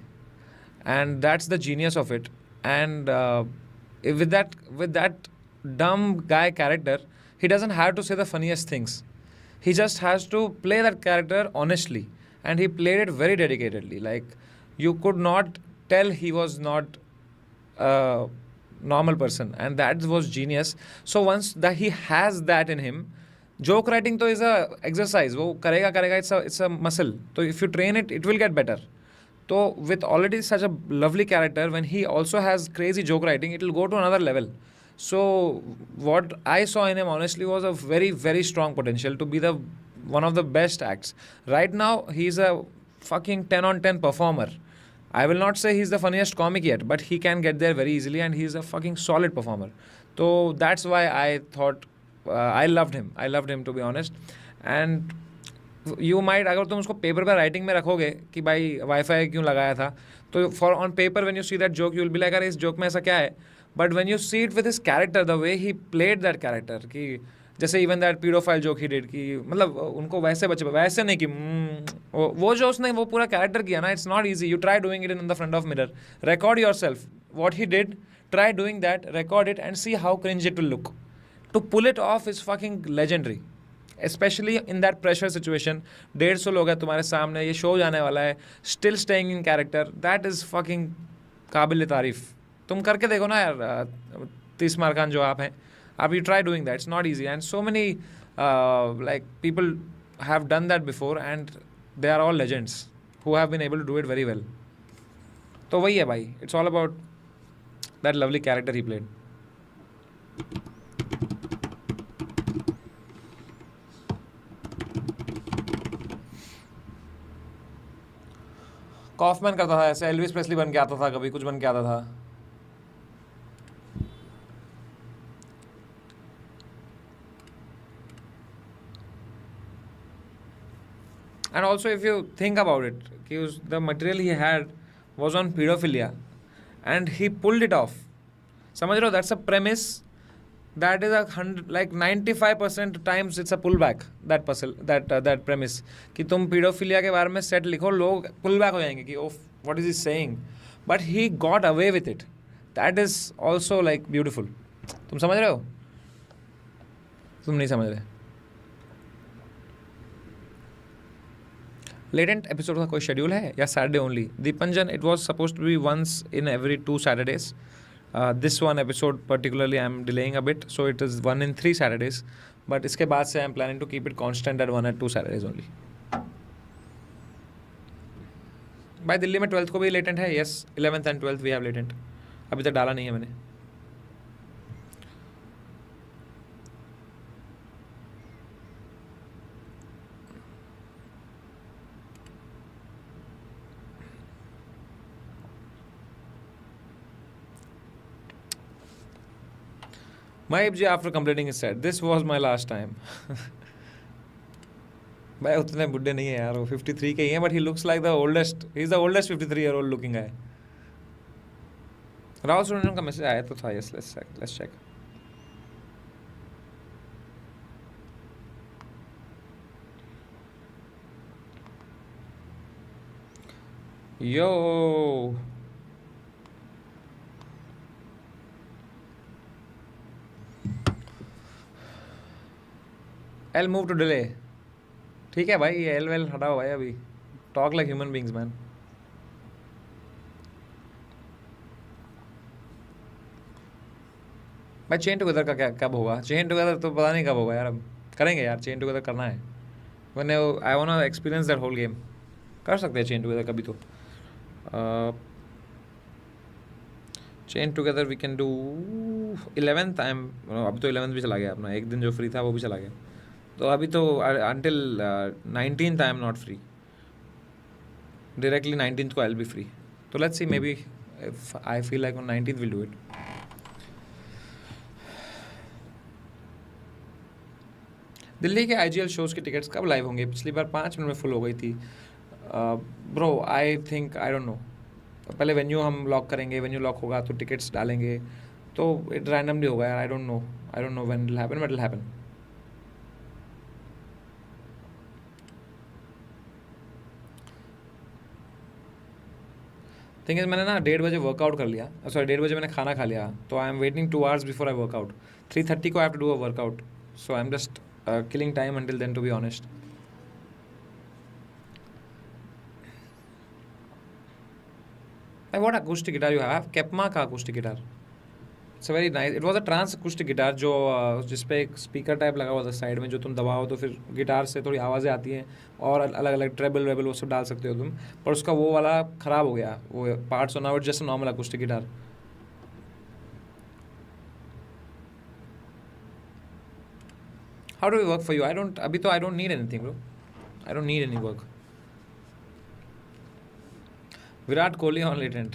[SPEAKER 1] and that's the genius of it. And with that dumb guy character, he doesn't have to say the funniest things. He just has to play that character honestly, and he played it very dedicatedly. Like, you could not tell he was not a normal person, and that was genius. So once that he has that in him, joke writing तो is a exercise, वो करेगा, it's a muscle, तो if you train it, it will get better. तो with already such a lovely character, when he also has crazy joke writing, it will go to another level. So what I saw in him honestly was a very, very strong potential to be the one of the best acts. Right now, he's a fucking 10 on 10 performer. I will not say he's the funniest comic yet, but he can get there very easily, and he's a fucking solid performer. So that's why I thought I loved him to be honest. And you might, अगर तुम उसको paper पर writing में रखोगे कि भाई wifi क्यों लगाया था, तो for on paper when you see that joke, you will be like, अरे इस जोक में ऐसा क्या है. But when you see it with his character, the way he played that character, कि जैसे even that paedophile joke he did, कि मतलब उनको वैसे नहीं कि वो जो उसने वो पूरा कैरेक्टर किया ना, it's not easy. You try doing it in the front of mirror, record your self what he did, try doing that, record it and see how cringe it will look. To pull it off is fucking legendary, especially in that pressure situation. 150 लोग हैं तुम्हारे सामने, ये show जाने वाला है, still staying in character, that is fucking काबिल तारीफ. तुम करके देखो ना यार, 30 खान जो आप हैं, आप you try doing that. It's not easy, and so many like people have done that before, and they are all legends who have been able to do it very well. तो वही है भाई, it's all about that lovely character he played. Kauffman करता था ऐसे, Elvis Presley बन के आता था, कभी कुछ बन के आता था. And also, if you think about it, the material he had was on pedophilia, and he pulled it off. समझ रहे हो? That's a premise. That is 95% times it's a pullback. That premise कि तुम pedophilia के बारे में set लिखो, लोग pullback हो जाएंगे कि oh, what is he saying? But he got away with it. That is also like beautiful. तुम समझ रहे हो? तुम नहीं समझ रहे. Latent episode का कोई schedule है या Saturday only? Deepanjan, it was supposed to be once in every 2 Saturdays. This one episode particularly I am delaying a bit, so it is 1 in 3 Saturdays. But इसके बाद से I am planning to keep it constant at 1 and 2 Saturdays only. भाई दिल्ली में 12th को भी latent है. Yes, 11th and 12th we have latent. अभी तक डाला नहीं है मैंने. Mahib ji, after completing his set, this was my last time. भाई उतने बुड्ढे नहीं है यार, वो 53 के ही हैं, but he looks like the oldest. He's the oldest 53-year-old looking guy. Rahul सुरन का मैसेज आया तो था. Yes, let's check. Yo. I'll move to delay. ठीक है भाई, ये एल वेल हटाओ भाई अभी. Talk like human beings man. भाई चेन टुगेदर का क्या कब होगा? चेन टुगेदर तो पता नहीं कब होगा यार. अब करेंगे यार, चेन टुगेदर करना है. मैंने I want to experience that whole game. कर सकते हैं चेन टुगेदर कभी तो. Chain together we can do 11th time. अभी तो 11th भी चला गया अपना. एक दिन जो फ्री था वो भी चला गया. तो अभी तो until 19th I am not free. Directly 19th को I'll be free. So let's see, maybe if I feel like on 19th we'll do it. Delhi के IGL शोज़ की टिकट्स कब लाइव होंगे? पिछली बार 5 मिनट में फुल हो गई थी. Bro I think, I don't no. पहले वेन्यू हम लॉक करेंगे. वेन्यू लॉक होगा तो टिकट्स डालेंगे. तो इट रैंडमली होगा यार. आई don't know when it will happen, but it will happen. Thing is, मैंने ना 1:30 बजे वर्कआउट कर लिया. सॉरी 1:30 बजे मैंने खाना खा लिया. तो I am waiting 2 hours before I workout. 3:30 को I have to do a workout. So I am just killing time until then, to be honest. What acoustic guitar you have? I have Kepma का acoustic guitar. It's a very nice. It was a trans acoustic guitar जो जिसपे एक speaker type लगा हुआ था side में, जो तुम दबाओ तो फिर गिटार से थोड़ी आवाज़ें आती हैं और अलग अलग ट्रेबल वेबल वो सब डाल सकते हो तुम. पर उसका वो वाला ख़राब हो गया, वो parts. So now it's just a normal acoustic guitar. How do we work for you? अभी तो I don't need anything, bro. I don't need any work. Virat Kohli on latent.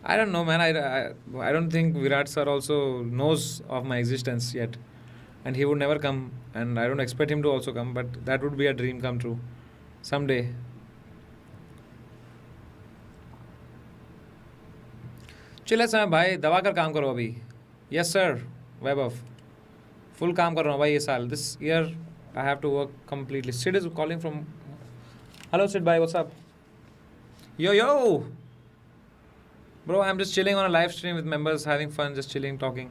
[SPEAKER 1] I don't know, man. I don't think Virat sir also knows of my existence yet, and he would never come, and I don't expect him to also come. But that would be a dream come true, someday. चिल्ला समय भाई, दबा कर काम करो अभी. Yes sir, Vaibhav. Full काम कर रहा हूँ भाई ये साल. This year I have to work completely. Sid is calling from. Hello Sid भाई, what's up? Yo bro, I am just chilling on a live stream with members, having fun, just chilling, talking.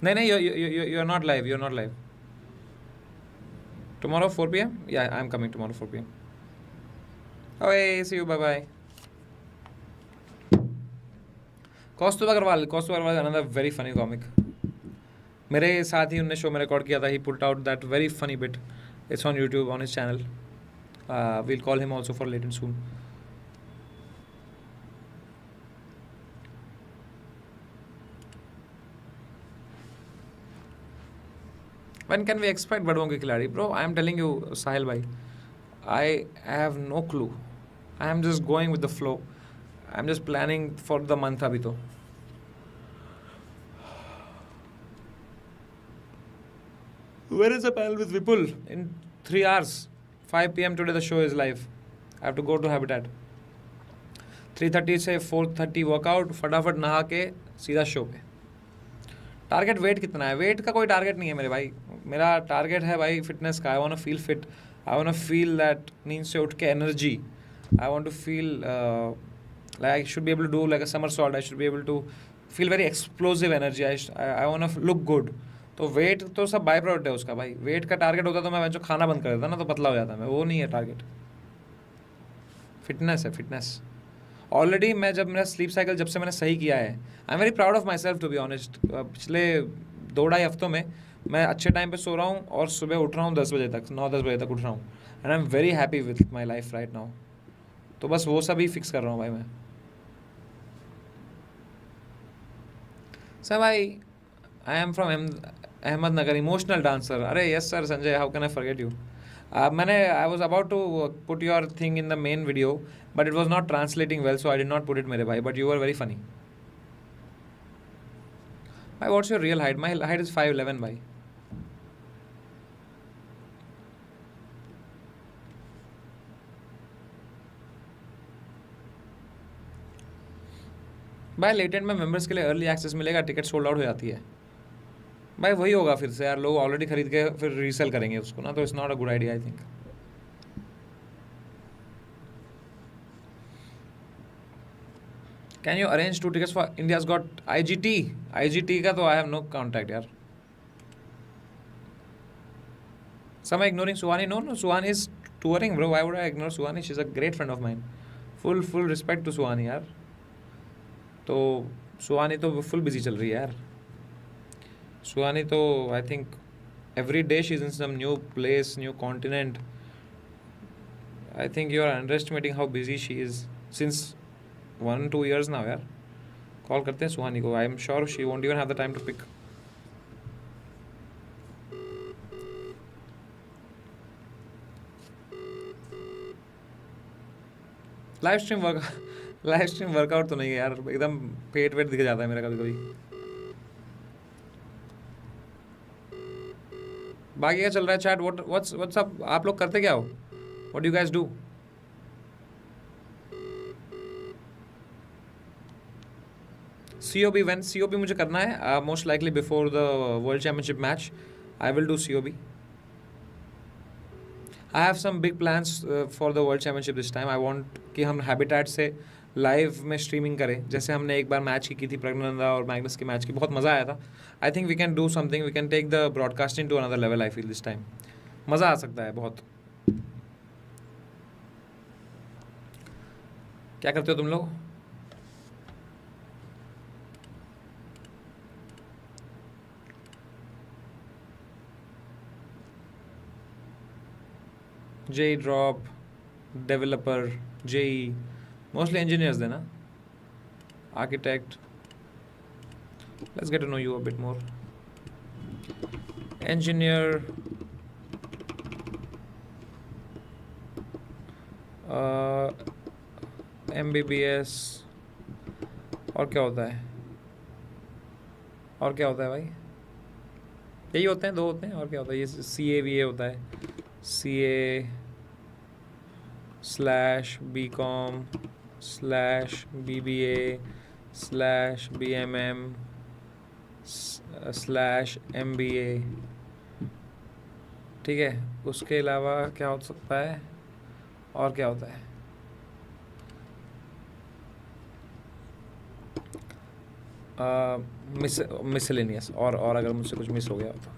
[SPEAKER 1] नहीं you are not live. You are not live. Tomorrow 4 PM? Yeah I am coming tomorrow 4 PM. ओए see you, bye bye. Kaustubh Agarwal another very funny comic. मेरे साथ ही उनने show में record किया था. He put out that very funny bit. It's on YouTube on his channel. We'll call him also for latent soon. When can we expect बड़ों के खिलाड़ी? Bro, I am telling you, साहिल भाई, I have no clue. I am just going with the flow. I am just planning for the month अभी तो. Where is the panel with Vipul? In 3 hours. 5 PM today the show is live. I have to go to Habitat. 3:30 से 4:30 workout, फटाफट नहा के सीधा show पे. Target wait कितना है? वेट का कोई टारगेट नहीं है मेरे भाई. मेरा टारगेट है भाई फिटनेस का. I want to feel fit. I want to feel that नींद से उठ के energy. I want to feel like I should be able to do like a somersault. I should be able to feel very explosive energy. I want to look good. तो weight तो सब by product है उसका भाई. Wait का target होता तो मैं जो खाना बंद कर देता ना, तो पतला हो जाता मैं. वो नहीं है टारगेट. फिटनेस है, फिटनेस. ऑलरेडी मैं जब मेरा स्लीप साइकिल जब से मैंने सही किया है, I am very proud of myself to be honest. पिछले 2-2.5 हफ्तों में मैं अच्छे टाइम पे सो रहा हूँ और सुबह उठ रहा हूँ 10 बजे तक, 9-10 बजे तक उठ रहा हूँ. And I am very happy with my life right now. तो बस वो सब ही फिक्स कर रहा हूँ भाई मैं. सर भाई, I am from Ahmednagar, emotional dancer. अरे yes sir Sanjay, how can I forget you. I was about to put your thing in the main video, but it was not translating well, so I did not put it मेरे भाई. But you are very funny. भाई what's your real height? My height is 5'11" भाई. भाई latent में members के लिए early access मिलेगा, ticket sold out हो जाती है. भाई वही होगा फिर से यार, लोग ऑलरेडी खरीद के फिर रीसेल करेंगे उसको ना, तो it's not a good idea I think. Can you arrange 2 tickets for India's got IGT? IGT का तो आई हैव नो कॉन्टैक्ट यार. Some are ignoring Suhani. No, Suhani is touring, bro. Why would I ignore Suhani? She's a great friend of mine. Full respect to Suhani यार. तो सुहानी तो full busy चल रही है यार. सुहानी तो I think every day she's in some new place, new continent. I think you are underestimating how busy she is since 1-2 years now यार. Call करते हैं सुहानी को. I am sure she won't even have the time to pick. Live stream workout तो नहीं है यार, एकदम पेट wait दिख जाता है मेरा कभी कभी. बाकी क्या चल रहा है चैट? What's up? आप लोग करते क्या हो? What do you guys do? COB when? COB मुझे करना है most likely before the world championship match. I will do COB. I have some big plans for the world championship this time. I want कि हम habitat से live में streaming करें, जैसे हमने एक बार मैच की थी प्रज्ञानंदा और मैग्नस के मैच की, बहुत मज़ा आया था. I think we can do something, we can take the broadcasting to another level. I feel this time मज़ा आ सकता है बहुत. क्या करते हो तुम लोग? JEE drop, developer, JEE, mostly engineers then, huh? Architect. Let's get to know you a bit more. Engineer, MBBS, और क्या होता है? और क्या होता है भाई? यही होते हैं, 2 होते हैं, और क्या होता है? ये CA होता है. CA/BCom/BBA/BMM/MBA. ठीक है, उसके अलावा क्या हो सकता है? और क्या होता है? मिसलेनियस. और अगर मुझसे कुछ मिस हो गया तो.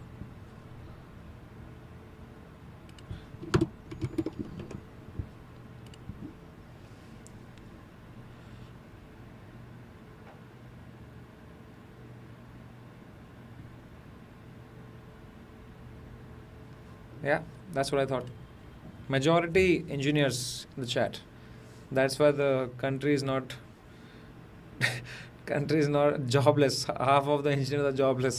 [SPEAKER 1] Yeah, that's what I thought. Majority engineers in the chat. That's why the country is not jobless. Half of the engineers are jobless.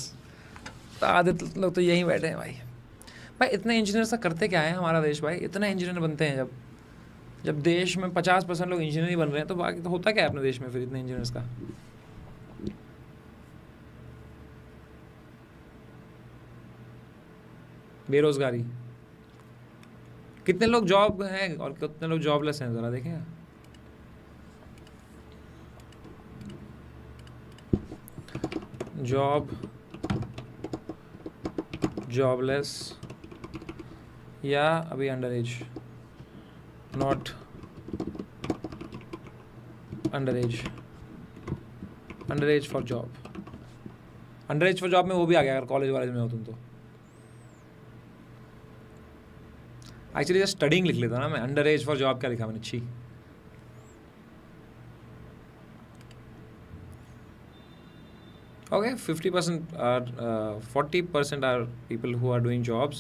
[SPEAKER 1] आधे लोग तो यहीं बैठे हैं भाई. भाई इतने इंजीनियर्स का करते क्या है हमारा देश भाई? इतने इंजीनियर बनते हैं जब देश में 50% लोग इंजीनियर ही बन रहे हैं, तो बाकी तो होता क्या है अपने देश में फिर इतने इंजीनियर्स का? बेरोजगारी. कितने लोग जॉब हैं और कितने लोग जॉबलेस हैं, ज़रा देखें. जॉबलेस या अभी under as. Not under as for job. Under as for job में वो भी आ गया अगर कॉलेज में हो तुम तो. एक्चुअली जस्ट स्टडिंग लिख लेता ना मैं. अंडर एज फॉर जॉब क्या लिखा मैंने? छी. Okay, 50% are 40% are people who are doing jobs.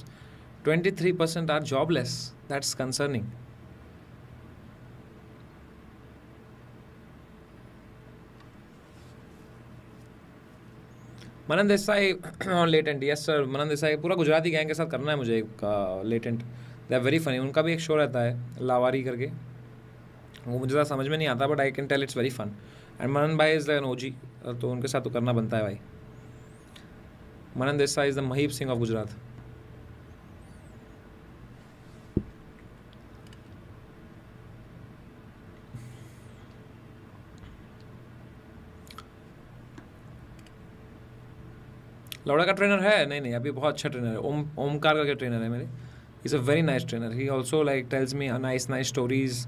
[SPEAKER 1] 23% are jobless. That's concerning. Manan Desai on latent. Yes sir, मनन देसाई पूरा गुजराती गैंग के साथ करना है मुझे एक latent. They are very funny. उनका भी एक शो रहता है लावारी करके, वो मुझे ज़्यादा समझ में नहीं आता, but I can tell it's very fun. And Manan भाई इज़ एन OG, तो उनके साथ तो करना बनता है भाई. Manan Desai is the Mahib Singh of Gujarat. लौड़ा का ट्रेनर है? नहीं अभी बहुत अच्छा ट्रेनर है. ओमकार का ट्रेनर है मेरे. He's a very nice trainer. He also like tells me a nice stories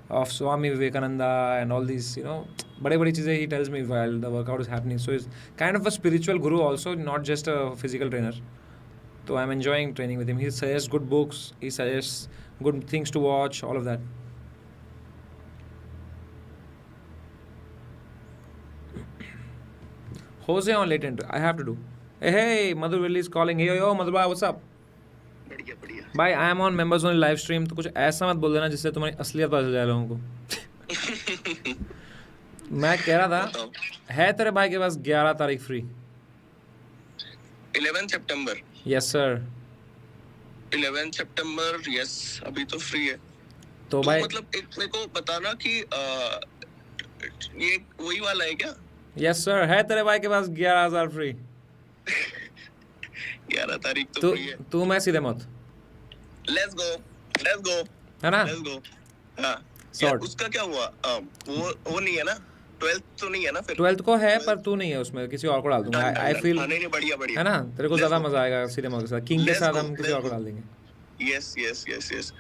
[SPEAKER 1] of Swami Vivekananda and all these, you know, बड़ी चीज़ें he tells me while the workout is happening. So he's kind of a spiritual guru also, not just a physical trainer. So I'm enjoying training with him. He suggests good books. He suggests good things to watch. All of that. Jose on latent. I have to do. Hey, Madhu Willi is calling. Hey, yo, Madhu bhai, what's up?
[SPEAKER 2] बढ़िया.
[SPEAKER 1] भाई I M on members only live stream. तो कुछ ऐसा मत बोल देना जिससे तुम्हारी असलियत पता चल जाए लोगों को. मैं कह रहा था, है तेरे भाई के पास 11 तारीख फ्री?
[SPEAKER 2] 11 सितंबर.
[SPEAKER 1] Yes sir.
[SPEAKER 2] 11 सितंबर. यस, अभी तो फ्री है.
[SPEAKER 1] तो भाई
[SPEAKER 2] मतलब एक मेरे को बताना कि ये वही वाला है क्या?
[SPEAKER 1] यस सर, है तेरे भाई के पास 11,000 फ्री.
[SPEAKER 2] 11 तारीख तो फ्री है.
[SPEAKER 1] तू मैं सीधे मत.
[SPEAKER 2] लेट्स गो
[SPEAKER 1] है ना?
[SPEAKER 2] Let's go. हाँ.
[SPEAKER 1] Sort.
[SPEAKER 2] उसका क्या हुआ? वो नहीं है ना? 12th तो नहीं है ना? फिर
[SPEAKER 1] 12th को है पर तू नहीं है उसमें. किसी और को डाल दूंगा. आई फील
[SPEAKER 2] नहीं बढ़िया.
[SPEAKER 1] है ना? तेरे को ज्यादा मजा आएगा सीधे मत के साथ. किंग के साथ हम किसी और को डाल देंगे.
[SPEAKER 2] यस.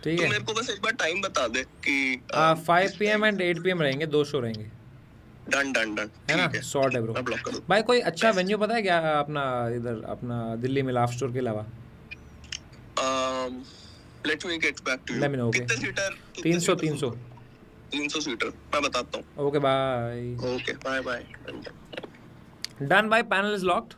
[SPEAKER 1] ठीक है.
[SPEAKER 2] मेरे को बस एक बार टाइम बता दे कि
[SPEAKER 1] 5 PM एंड 8 PM रहेंगे. 2 शो रहेंगे.
[SPEAKER 2] डन.
[SPEAKER 1] है ना? सॉर्ट है ब्रो.
[SPEAKER 2] मैं ब्लॉक कर दूं.
[SPEAKER 1] भाई कोई अच्छा वेन्यू पता है क्या अपना इधर अपना दिल्ली में लाफ स्टोर के अलावा?
[SPEAKER 2] Let me get back to you.
[SPEAKER 1] Let me know, okay.
[SPEAKER 2] कितने सीटर? 300 सीटर. मैं बताता हूँ.
[SPEAKER 1] Okay bye.
[SPEAKER 2] Okay bye.
[SPEAKER 1] Done भाई. Panel is locked.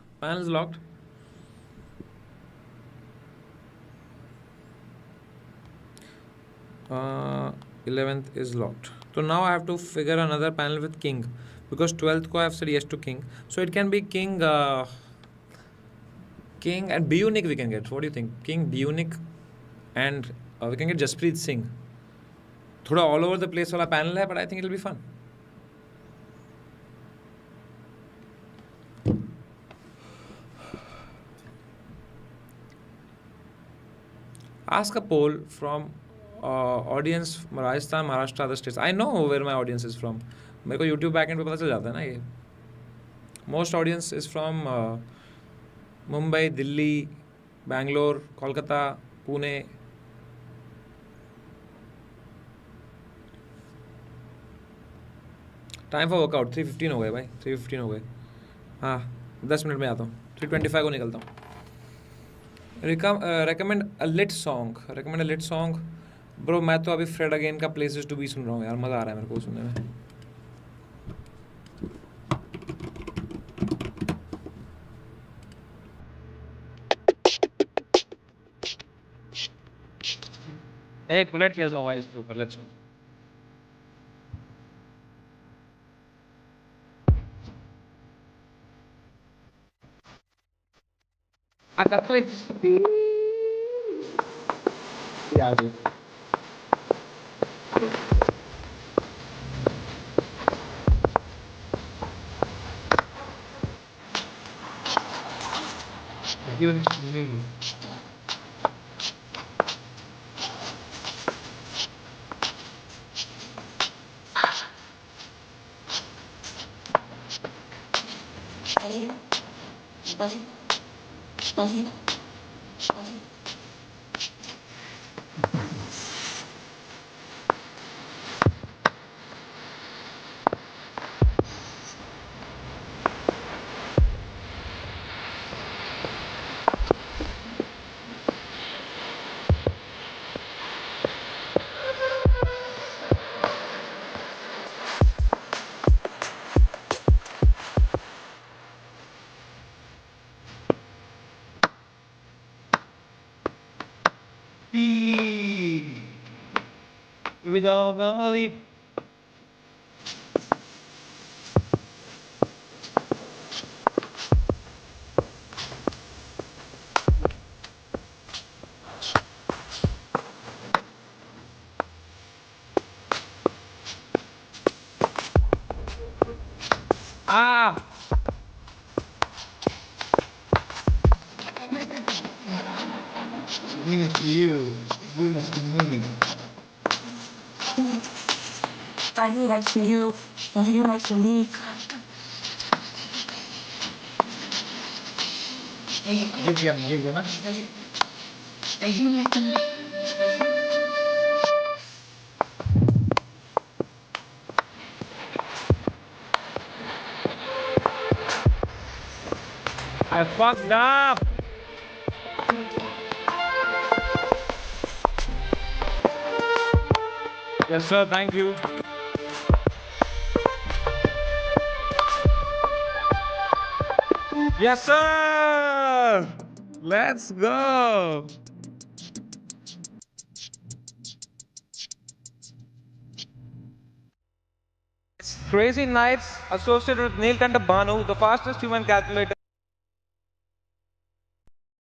[SPEAKER 1] Uh, 11th is locked. So now I have to figure another panel with King because 12th ko I have said yes to King. So it can be King and Bionic we can get. What do you think? King, Bionic and we can get Jaspreet Singh. थोड़ा all over the place वाला panel है, but I think it'll be fun. Ask a poll from audience Rajasthan, Maharashtra, other states. I know where my audience is from. मेरे को YouTube backend पे पता चल जाता है ना ये. Most audience is from Mumbai, Delhi, Bangalore, Kolkata, Pune. Time for workout 3:15 हो गए भाई. 3:15 हो गए. हाँ 10 मिनट में आता हूँ. 3:25 को निकलता हूँ. recommend a lit song. Bro मैं तो अभी फ्रेड अगेन का प्लेसेस टू बी सुन रहा हूँ यार. मज़ा आ रहा है मेरे को सुनने में. एक मिनट के वॉइस ऊपर let's go. You.
[SPEAKER 3] I do like to you, and you like to me.
[SPEAKER 1] Give him.
[SPEAKER 3] And you like to me.
[SPEAKER 1] I fucked up. Yes, sir. Thank you. Yes, sir. Let's go. Crazy Nights associated with Neelkanta Bhanu, the fastest human calculator.